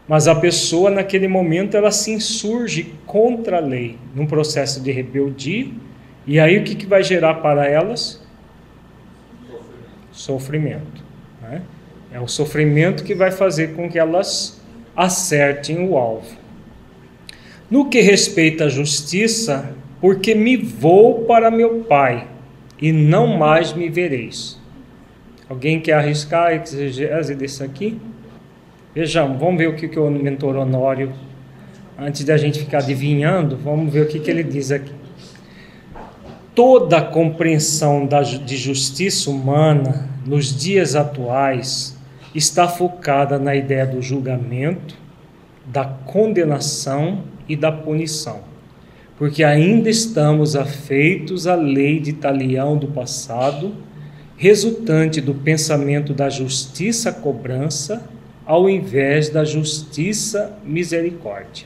Mas a pessoa, naquele momento, ela se insurge contra a lei, num processo de rebeldia. E aí o que vai gerar para elas? Sofrimento. Né? É o sofrimento que vai fazer com que elas acertem o alvo. No que respeita à justiça, porque me vou para meu Pai, e não mais me vereis. Alguém quer arriscar a exegese desse aqui? Vejamos, vamos ver o que o mentor Honório, antes da gente ficar adivinhando, vamos ver o que ele diz aqui. Toda a compreensão de justiça humana nos dias atuais está focada na ideia do julgamento, da condenação e da punição, porque ainda estamos afeitos à lei de Talião do passado, resultante do pensamento da justiça-cobrança, ao invés da justiça-misericórdia.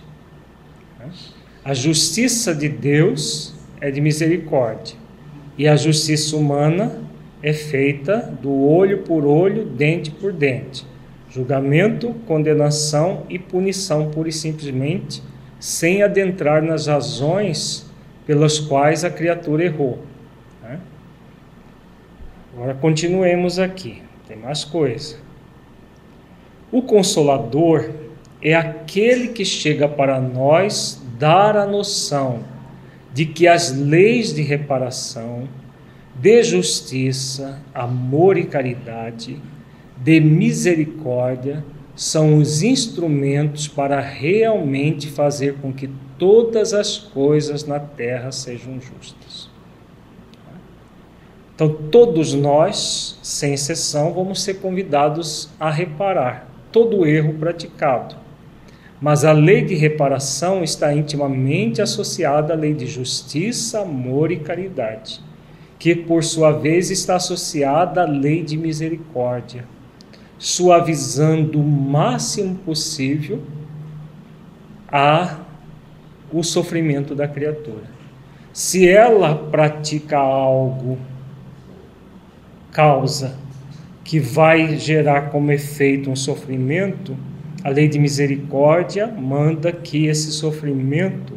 A justiça de Deus é de misericórdia, e a justiça humana é feita do olho por olho, dente por dente. Julgamento, condenação e punição pura e simplesmente, sem adentrar nas razões pelas quais a criatura errou. Agora continuemos aqui, tem mais coisa. O Consolador é aquele que chega para nós dar a noção de que as leis de reparação, de justiça, amor e caridade, de misericórdia, são os instrumentos para realmente fazer com que todas as coisas na terra sejam justas. Então, todos nós, sem exceção, vamos ser convidados a reparar todo o erro praticado. Mas a lei de reparação está intimamente associada à lei de justiça, amor e caridade, que, por sua vez, está associada à lei de misericórdia, suavizando o máximo possível o sofrimento da criatura. Se ela pratica algo, causa, que vai gerar como efeito um sofrimento, a lei de misericórdia manda que esse sofrimento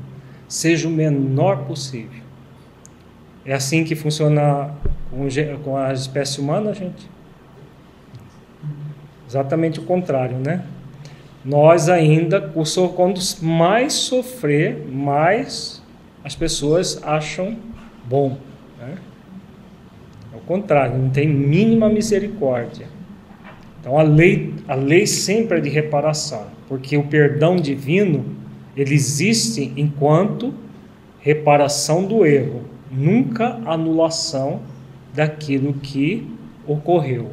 seja o menor possível. É assim que funciona com a espécie humana, gente? Exatamente o contrário, né? nós ainda, quando mais sofrer, mais as pessoas acham bom, né? Ao contrário, não tem mínima misericórdia. Então a lei sempre é de reparação, porque o perdão divino, ele existe enquanto reparação do erro, nunca anulação daquilo que ocorreu.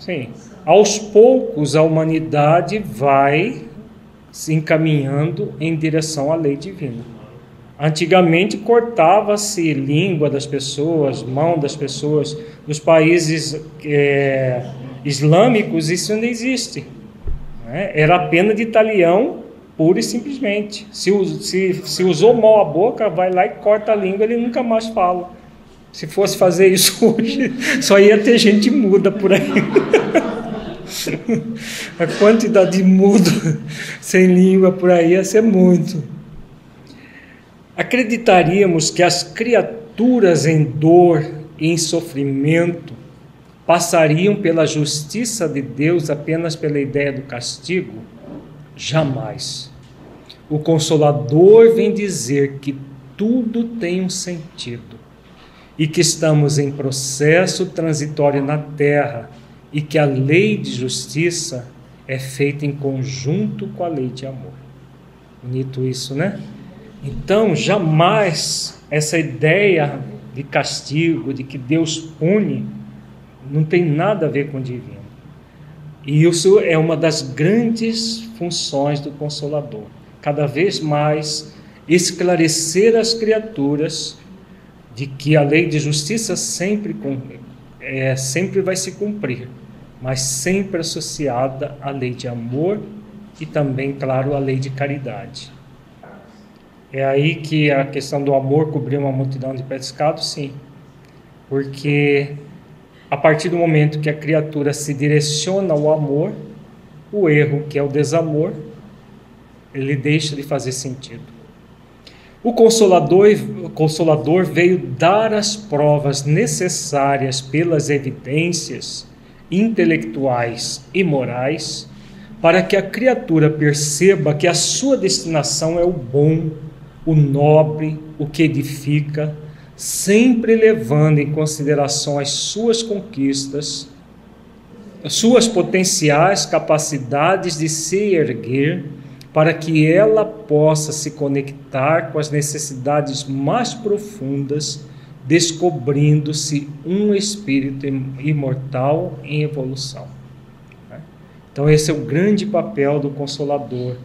Sim. Aos poucos a humanidade vai se encaminhando em direção à lei divina. Antigamente cortava-se língua das pessoas, mão das pessoas. Nos países islâmicos isso não existe, né? Era a pena de talião pura e simplesmente. Se usou mal a boca, vai lá e corta a língua, ele nunca mais fala. Se fosse fazer isso hoje, só ia ter gente muda por aí. A quantidade de mudo sem língua por aí ia ser muito. Acreditaríamos que as criaturas em dor e em sofrimento passariam pela justiça de Deus apenas pela ideia do castigo? Jamais. O Consolador vem dizer que tudo tem um sentido e que estamos em processo transitório na Terra e que a lei de justiça é feita em conjunto com a lei de amor. Bonito isso, né? Então, jamais essa ideia de castigo, de que Deus pune, não tem nada a ver com o divino. E isso é uma das grandes funções do Consolador. Cada vez mais esclarecer as criaturas de que a lei de justiça sempre vai se cumprir, mas sempre associada à lei de amor e também, claro, à lei de caridade. É aí que a questão do amor cobriu uma multidão de pecados, sim, porque a partir do momento que a criatura se direciona ao amor, o erro, que é o desamor, ele deixa de fazer sentido. O Consolador veio dar as provas necessárias pelas evidências intelectuais e morais para que a criatura perceba que a sua destinação é o bom, o nobre, o que edifica, sempre levando em consideração as suas conquistas, as suas potenciais capacidades de se erguer, para que ela possa se conectar com as necessidades mais profundas, descobrindo-se um espírito imortal em evolução. Então esse é o grande papel do Consolador,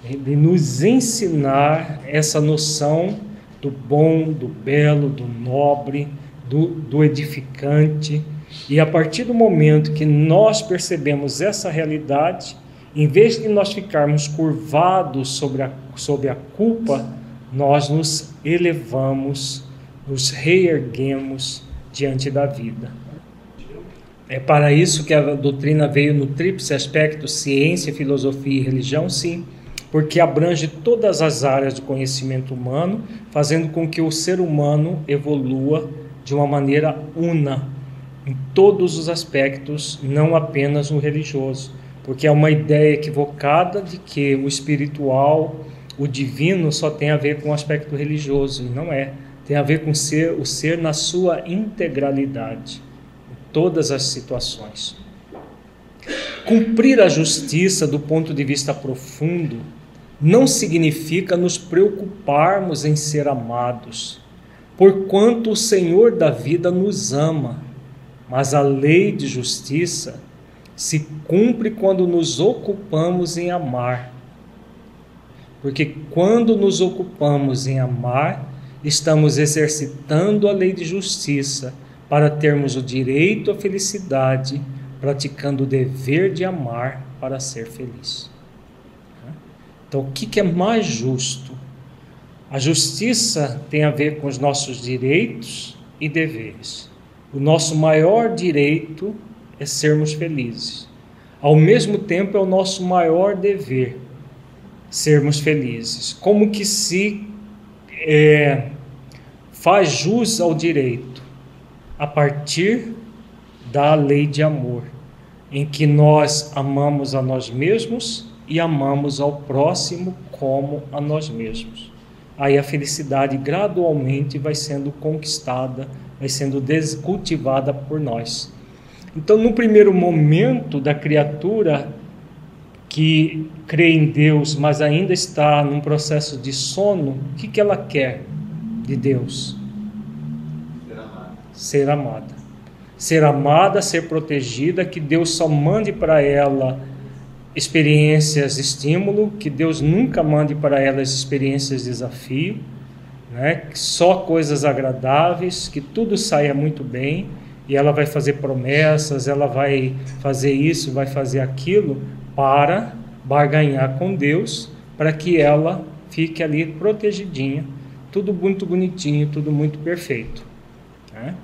de nos ensinar essa noção do bom, do belo, do nobre, do edificante. E a partir do momento que nós percebemos essa realidade, em vez de nós ficarmos curvados sobre a culpa, nós nos elevamos, nos reerguemos diante da vida. É para isso que a doutrina veio no tríplice aspecto, ciência, filosofia e religião, sim, porque abrange todas as áreas do conhecimento humano, fazendo com que o ser humano evolua de uma maneira una, em todos os aspectos, não apenas no religioso. Porque é uma ideia equivocada de que o espiritual, o divino, só tem a ver com o aspecto religioso, e não é. Tem a ver com o ser na sua integralidade, em todas as situações. Cumprir a justiça do ponto de vista profundo não significa nos preocuparmos em ser amados, porquanto o Senhor da vida nos ama, mas a lei de justiça se cumpre quando nos ocupamos em amar. Porque quando nos ocupamos em amar, estamos exercitando a lei de justiça para termos o direito à felicidade, praticando o dever de amar para ser feliz. Então, o que é mais justo? A justiça tem a ver com os nossos direitos e deveres. O nosso maior direito é sermos felizes. Ao mesmo tempo, é o nosso maior dever sermos felizes. Como que se faz jus ao direito? A partir da lei de amor, em que nós amamos a nós mesmos e amamos ao próximo como a nós mesmos. Aí a felicidade gradualmente vai sendo conquistada, vai sendo cultivada por nós. Então, no primeiro momento da criatura que crê em Deus, mas ainda está num processo de sono, o que ela quer de Deus? Ser amada. Ser amada, ser protegida, que Deus só mande para ela experiências de estímulo, que Deus nunca mande para elas experiências de desafio, né? Só coisas agradáveis, que tudo saia muito bem, e ela vai fazer promessas, ela vai fazer isso, vai fazer aquilo, para barganhar com Deus, para que ela fique ali protegidinha, tudo muito bonitinho, tudo muito perfeito, né?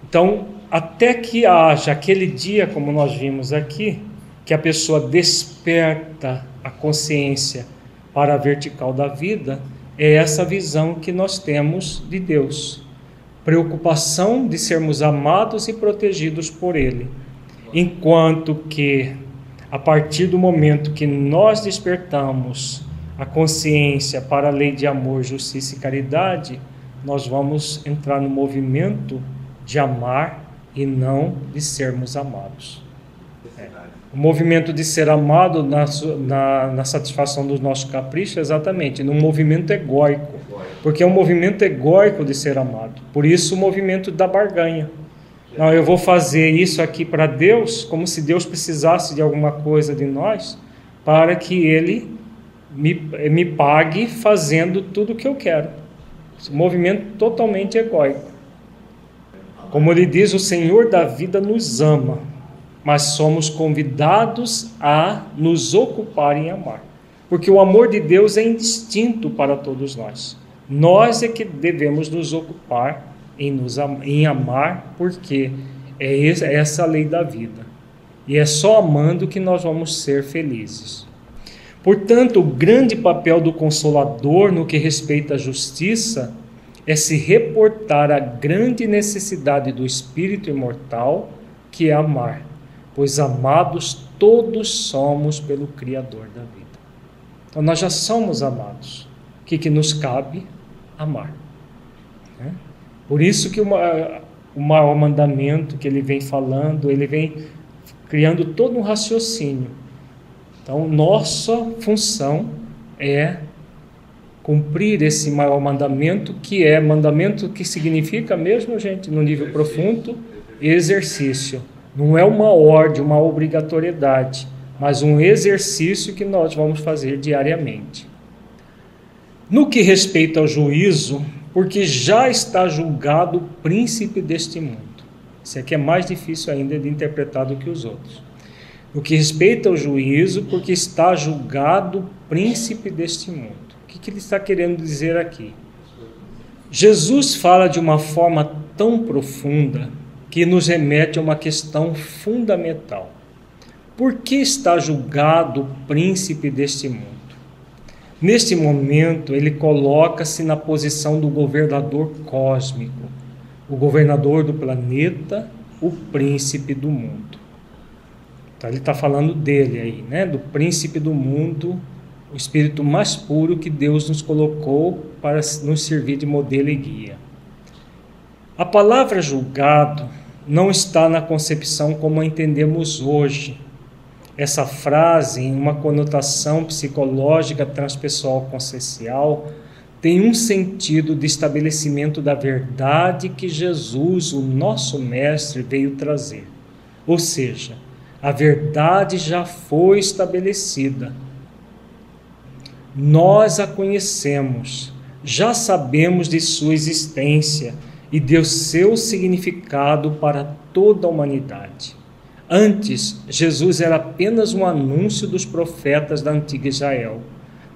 Então, até que haja aquele dia, como nós vimos aqui, que a pessoa desperta a consciência para a vertical da vida, é essa visão que nós temos de Deus. Preocupação de sermos amados e protegidos por Ele. Enquanto que, a partir do momento que nós despertamos a consciência para a lei de amor, justiça e caridade, nós vamos entrar no movimento de amar e não de sermos amados. O movimento de ser amado na satisfação dos nossos caprichos, exatamente, num movimento egóico, porque é um movimento egóico de ser amado. Por isso o movimento da barganha. Não, eu vou fazer isso aqui para Deus, como se Deus precisasse de alguma coisa de nós, para que Ele me pague fazendo tudo o que eu quero. Esse movimento totalmente egóico. Como ele diz, o Senhor da vida nos ama, mas somos convidados a nos ocupar em amar. Porque o amor de Deus é indistinto para todos nós. Nós é que devemos nos ocupar em amar, porque é essa a lei da vida. E é só amando que nós vamos ser felizes. Portanto, o grande papel do Consolador no que respeita à justiça é se reportar à grande necessidade do espírito imortal, que é amar, pois amados todos somos pelo Criador da vida. Então nós já somos amados. O que nos cabe? Amar. Né? Por isso que o maior mandamento que ele vem falando, ele vem criando todo um raciocínio. Então nossa função é cumprir esse maior mandamento, mandamento que significa mesmo, gente, no nível profundo, exercício. Não é uma ordem, uma obrigatoriedade, mas um exercício que nós vamos fazer diariamente. No que respeita ao juízo, porque já está julgado o príncipe deste mundo. Isso aqui é mais difícil ainda de interpretar do que os outros. No que respeita ao juízo, porque está julgado o príncipe deste mundo. O que ele está querendo dizer aqui? Jesus fala de uma forma tão profunda que nos remete a uma questão fundamental. Por que está julgado o príncipe deste mundo? Neste momento, ele coloca-se na posição do governador cósmico, o governador do planeta, o príncipe do mundo. Então, ele está falando dele aí, né? Do príncipe do mundo, o espírito mais puro que Deus nos colocou para nos servir de modelo e guia. A palavra julgado não está na concepção como a entendemos hoje. Essa frase, em uma conotação psicológica transpessoal consciencial, tem um sentido de estabelecimento da verdade que Jesus, o nosso mestre, veio trazer. Ou seja, a verdade já foi estabelecida. Nós a conhecemos, já sabemos de sua existência e de seu significado para toda a humanidade. Antes, Jesus era apenas um anúncio dos profetas da antiga Israel,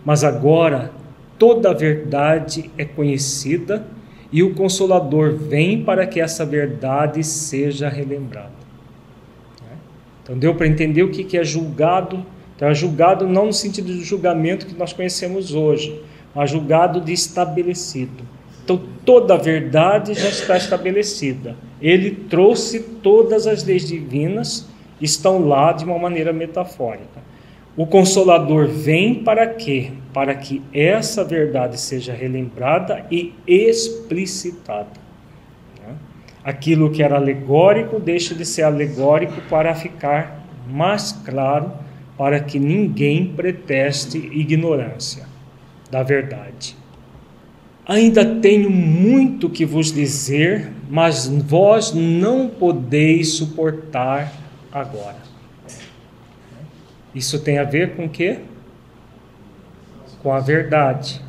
mas agora toda a verdade é conhecida e o Consolador vem para que essa verdade seja relembrada. Então deu para entender o que é julgado. Então é julgado não no sentido de julgamento que nós conhecemos hoje, mas julgado de estabelecido. Então toda a verdade já está estabelecida. Ele trouxe todas as leis divinas, estão lá de uma maneira metafórica. O Consolador vem para quê? Para que essa verdade seja relembrada e explicitada. Aquilo que era alegórico deixa de ser alegórico para ficar mais claro, para que ninguém preteste ignorância da verdade. Ainda tenho muito que vos dizer, mas vós não podeis suportar agora. Isso tem a ver com o quê? Com a verdade.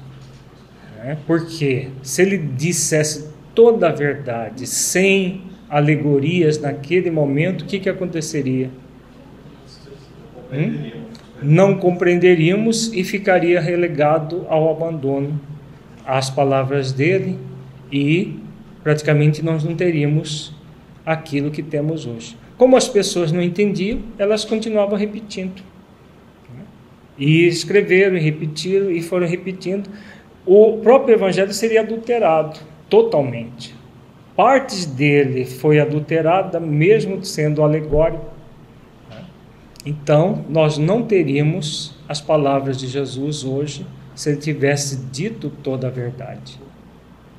Porque se ele dissesse toda a verdade, sem alegorias naquele momento, o que aconteceria? Não compreenderíamos e ficaria relegado ao abandono às palavras dele, e praticamente nós não teríamos aquilo que temos hoje. Como as pessoas não entendiam, elas continuavam repetindo. E escreveram, e repetiram, e foram repetindo. O próprio evangelho seria adulterado totalmente. Partes dele foi adulterada, mesmo sendo alegórico. Então, nós não teríamos as palavras de Jesus hoje se ele tivesse dito toda a verdade.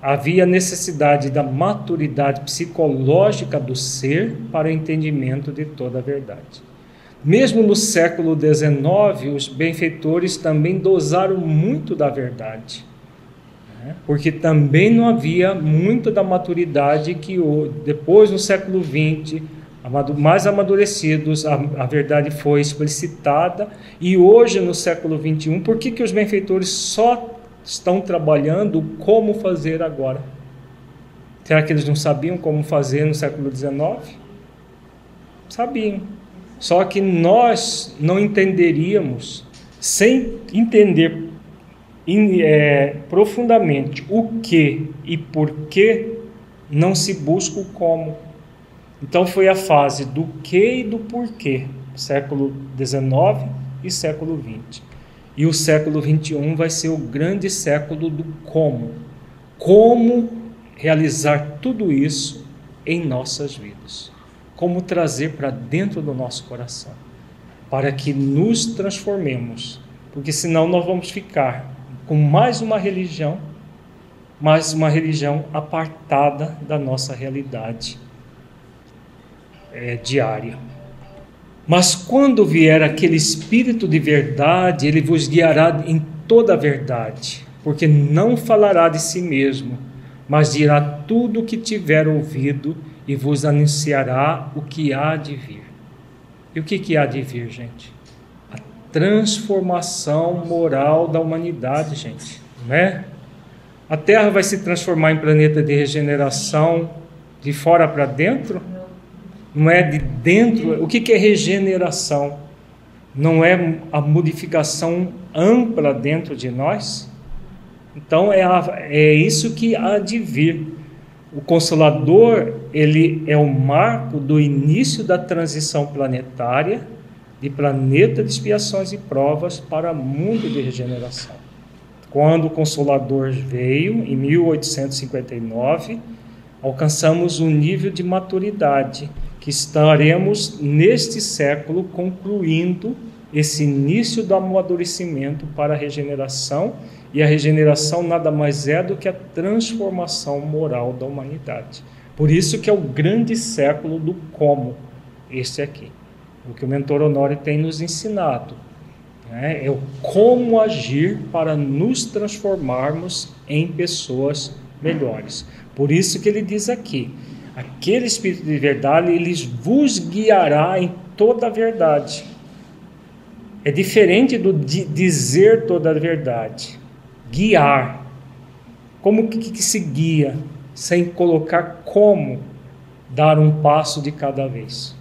Havia necessidade da maturidade psicológica do ser para o entendimento de toda a verdade. Mesmo no século XIX, os benfeitores também dosaram muito da verdade, porque também não havia muito da maturidade que depois, no século XX, mais amadurecidos, a verdade foi explicitada. E hoje, no século XXI, por que os benfeitores só estão trabalhando como fazer agora? Será que eles não sabiam como fazer no século XIX? Sabiam. Só que nós não entenderíamos, sem entender profundamente o que e por que, não se busca o como. Então foi a fase do que e do porquê, século XIX e século XX. E o século XXI vai ser o grande século do como. Como realizar tudo isso em nossas vidas. Como trazer para dentro do nosso coração, para que nos transformemos. Porque senão nós vamos ficar com mais uma religião apartada da nossa realidade diária. Mas quando vier aquele Espírito de verdade, ele vos guiará em toda a verdade, porque não falará de si mesmo, mas dirá tudo o que tiver ouvido e vos anunciará o que há de vir. E o que há de vir, gente? A transformação moral da humanidade, gente, não é? A Terra vai se transformar em planeta de regeneração de fora para dentro? Não é de dentro. O que é regeneração? Não é a modificação ampla dentro de nós? Então é isso que há de vir. O Consolador, ele é o marco do início da transição planetária, de planeta de expiações e provas para mundo de regeneração. Quando o Consolador veio, em 1859, alcançamos um nível de maturidade que estaremos neste século concluindo esse início do amadurecimento para a regeneração, e a regeneração nada mais é do que a transformação moral da humanidade. Por isso que é o grande século do como, este aqui, o que o Mentor Honório tem nos ensinado, né? É o como agir para nos transformarmos em pessoas melhores. Por isso que ele diz aqui, aquele Espírito de verdade, ele vos guiará em toda a verdade. É diferente do dizer toda a verdade. Guiar. Como que se guia? Sem colocar como dar um passo de cada vez.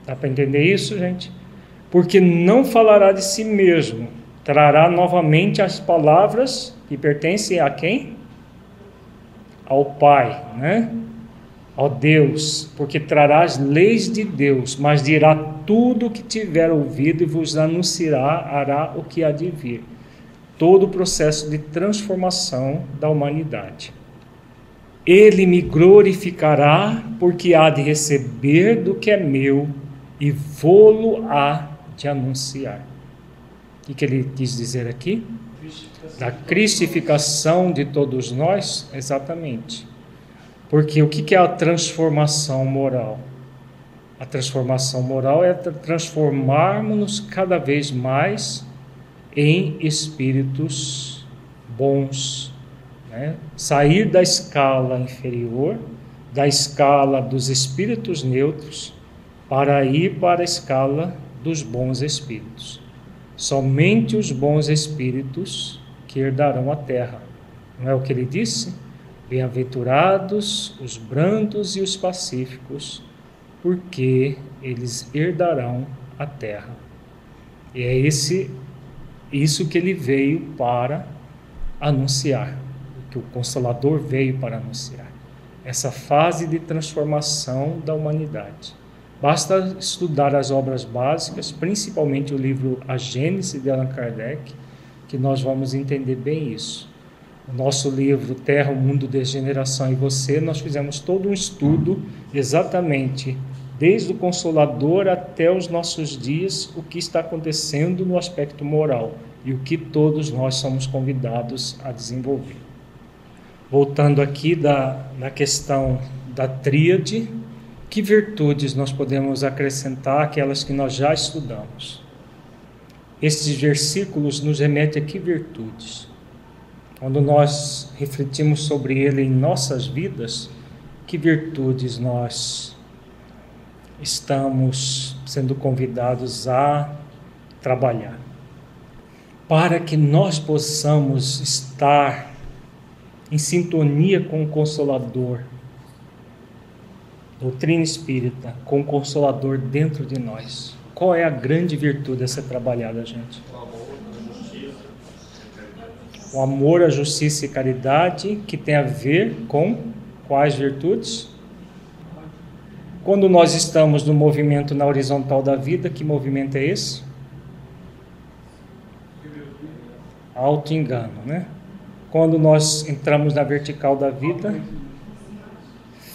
Dá para entender isso, gente? Porque não falará de si mesmo. Trará novamente as palavras que pertencem a quem? Ao Pai, né? Ao Deus, porque trará as leis de Deus, mas dirá tudo o que tiver ouvido e vos anunciará o que há de vir. Todo o processo de transformação da humanidade. Ele me glorificará, porque há de receber do que é meu e vô-lo há de anunciar. O que ele quis dizer aqui? Da cristificação de todos nós? Exatamente. Porque o que é a transformação moral? A transformação moral é transformarmos-nos cada vez mais em espíritos bons, né? Sair da escala inferior, da escala dos espíritos neutros, para ir para a escala dos bons espíritos. Somente os bons espíritos que herdarão a terra. Não é o que ele disse? Bem-aventurados os brandos e os pacíficos, porque eles herdarão a terra. E é isso que ele veio para anunciar, que o Consolador veio para anunciar. Essa fase de transformação da humanidade. Basta estudar as obras básicas, principalmente o livro A Gênese de Allan Kardec, que nós vamos entender bem isso. O nosso livro Terra, o Mundo, Degeneração e Você, nós fizemos todo um estudo exatamente desde o Consolador até os nossos dias, o que está acontecendo no aspecto moral e o que todos nós somos convidados a desenvolver. Voltando aqui na questão da tríade, que virtudes nós podemos acrescentar àquelas que nós já estudamos? Estes versículos nos remetem a que virtudes? Quando nós refletimos sobre ele em nossas vidas, que virtudes nós estamos sendo convidados a trabalhar? Para que nós possamos estar em sintonia com o Consolador, doutrina espírita, com o Consolador dentro de nós. Qual é a grande virtude a ser trabalhada, gente? O amor, a justiça e caridade, que tem a ver com quais virtudes? Quando nós estamos no movimento na horizontal da vida, que movimento é esse? Auto-engano, né? Quando nós entramos na vertical da vida,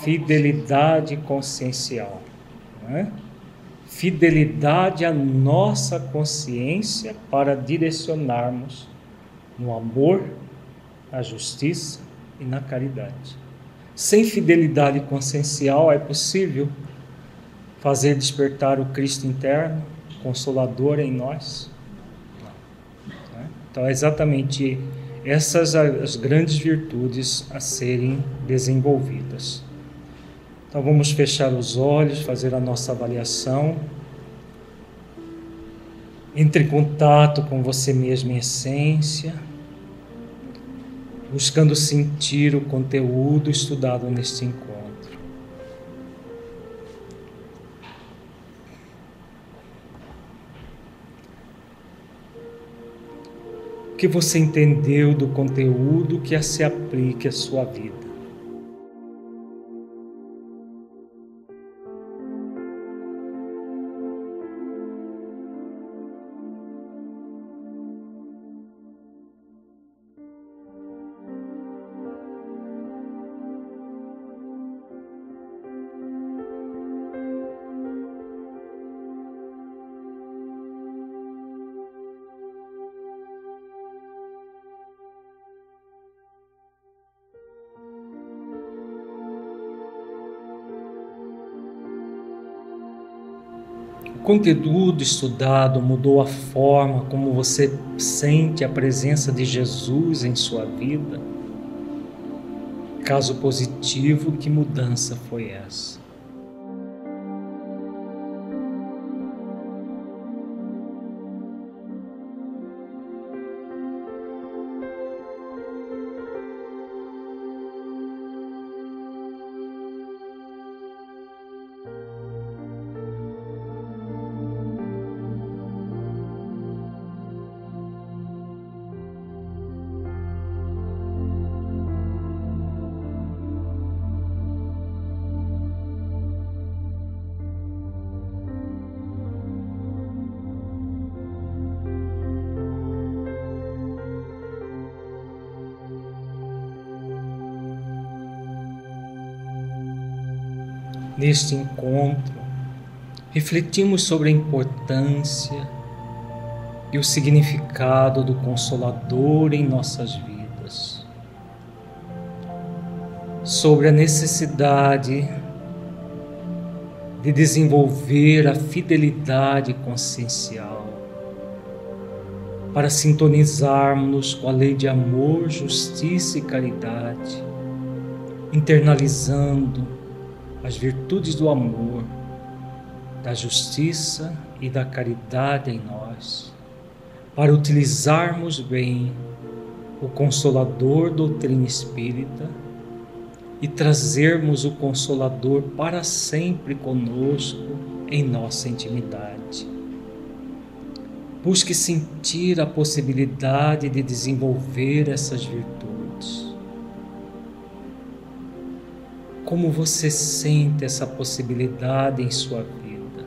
fidelidade consciencial, né? Fidelidade à nossa consciência para direcionarmos no amor, na justiça e na caridade. Sem fidelidade consciencial é possível fazer despertar o Cristo interno, Consolador em nós? Não. Então é exatamente essas as grandes virtudes a serem desenvolvidas. Então vamos fechar os olhos, fazer a nossa avaliação. Entre em contato com você mesmo em essência, buscando sentir o conteúdo estudado neste encontro. O que você entendeu do conteúdo que se aplique à sua vida? O conteúdo estudado mudou a forma como você sente a presença de Jesus em sua vida? Caso positivo, que mudança foi essa? Neste encontro, refletimos sobre a importância e o significado do Consolador em nossas vidas, sobre a necessidade de desenvolver a fidelidade consciencial para sintonizarmos com a lei de amor, justiça e caridade, internalizando as virtudes do amor, da justiça e da caridade em nós, para utilizarmos bem o Consolador doutrina espírita e trazermos o Consolador para sempre conosco em nossa intimidade. Busque sentir a possibilidade de desenvolver essas virtudes. Como você sente essa possibilidade em sua vida?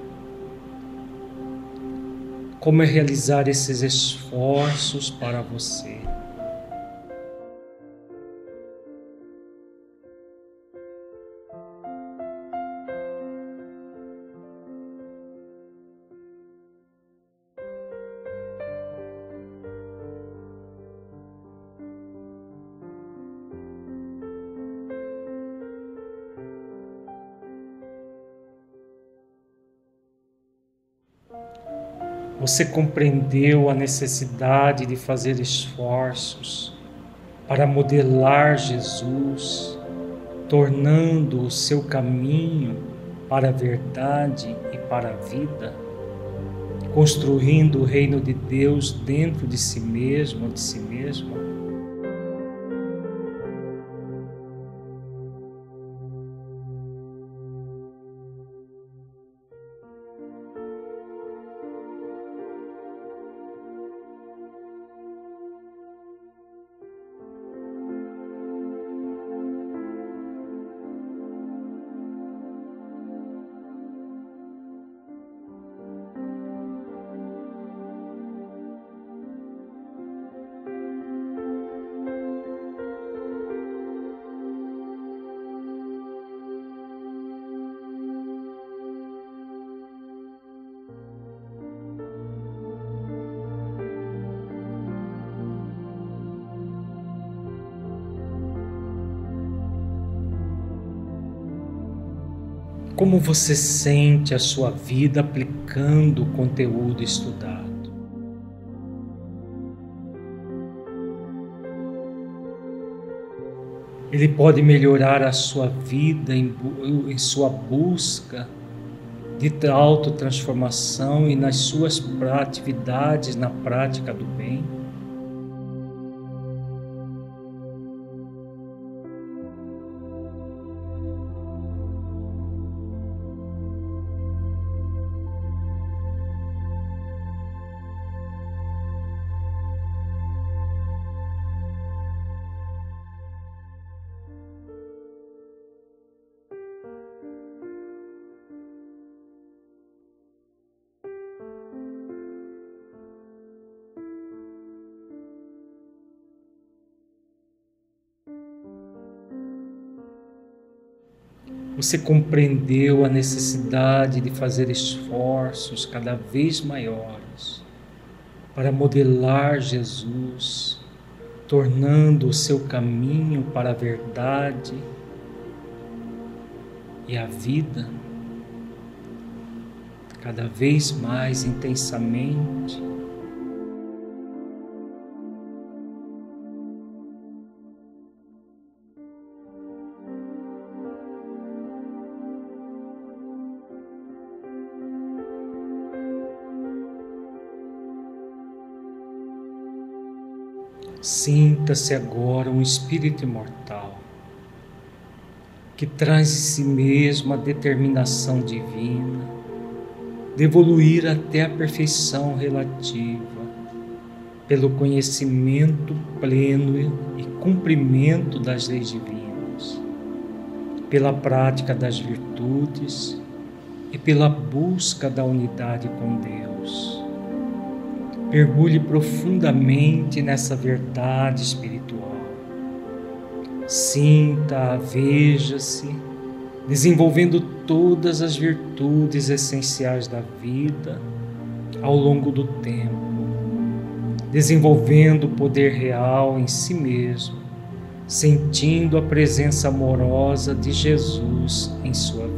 Como é realizar esses esforços para você? Você compreendeu a necessidade de fazer esforços para modelar Jesus, tornando o seu caminho para a verdade e para a vida, construindo o reino de Deus dentro de si mesmo ou de si mesma? Como você sente a sua vida aplicando o conteúdo estudado? Ele pode melhorar a sua vida em sua busca de autotransformação e nas suas atividades na prática do bem? Você compreendeu a necessidade de fazer esforços cada vez maiores para modelar Jesus, tornando o seu caminho para a verdade e a vida cada vez mais intensamente? Sinta-se agora um espírito imortal que traz em si mesmo a determinação divina de evoluir até a perfeição relativa pelo conhecimento pleno e cumprimento das leis divinas, pela prática das virtudes e pela busca da unidade com Deus. Mergulhe profundamente nessa verdade espiritual. Sinta-a, veja-se, desenvolvendo todas as virtudes essenciais da vida ao longo do tempo, desenvolvendo o poder real em si mesmo, sentindo a presença amorosa de Jesus em sua vida.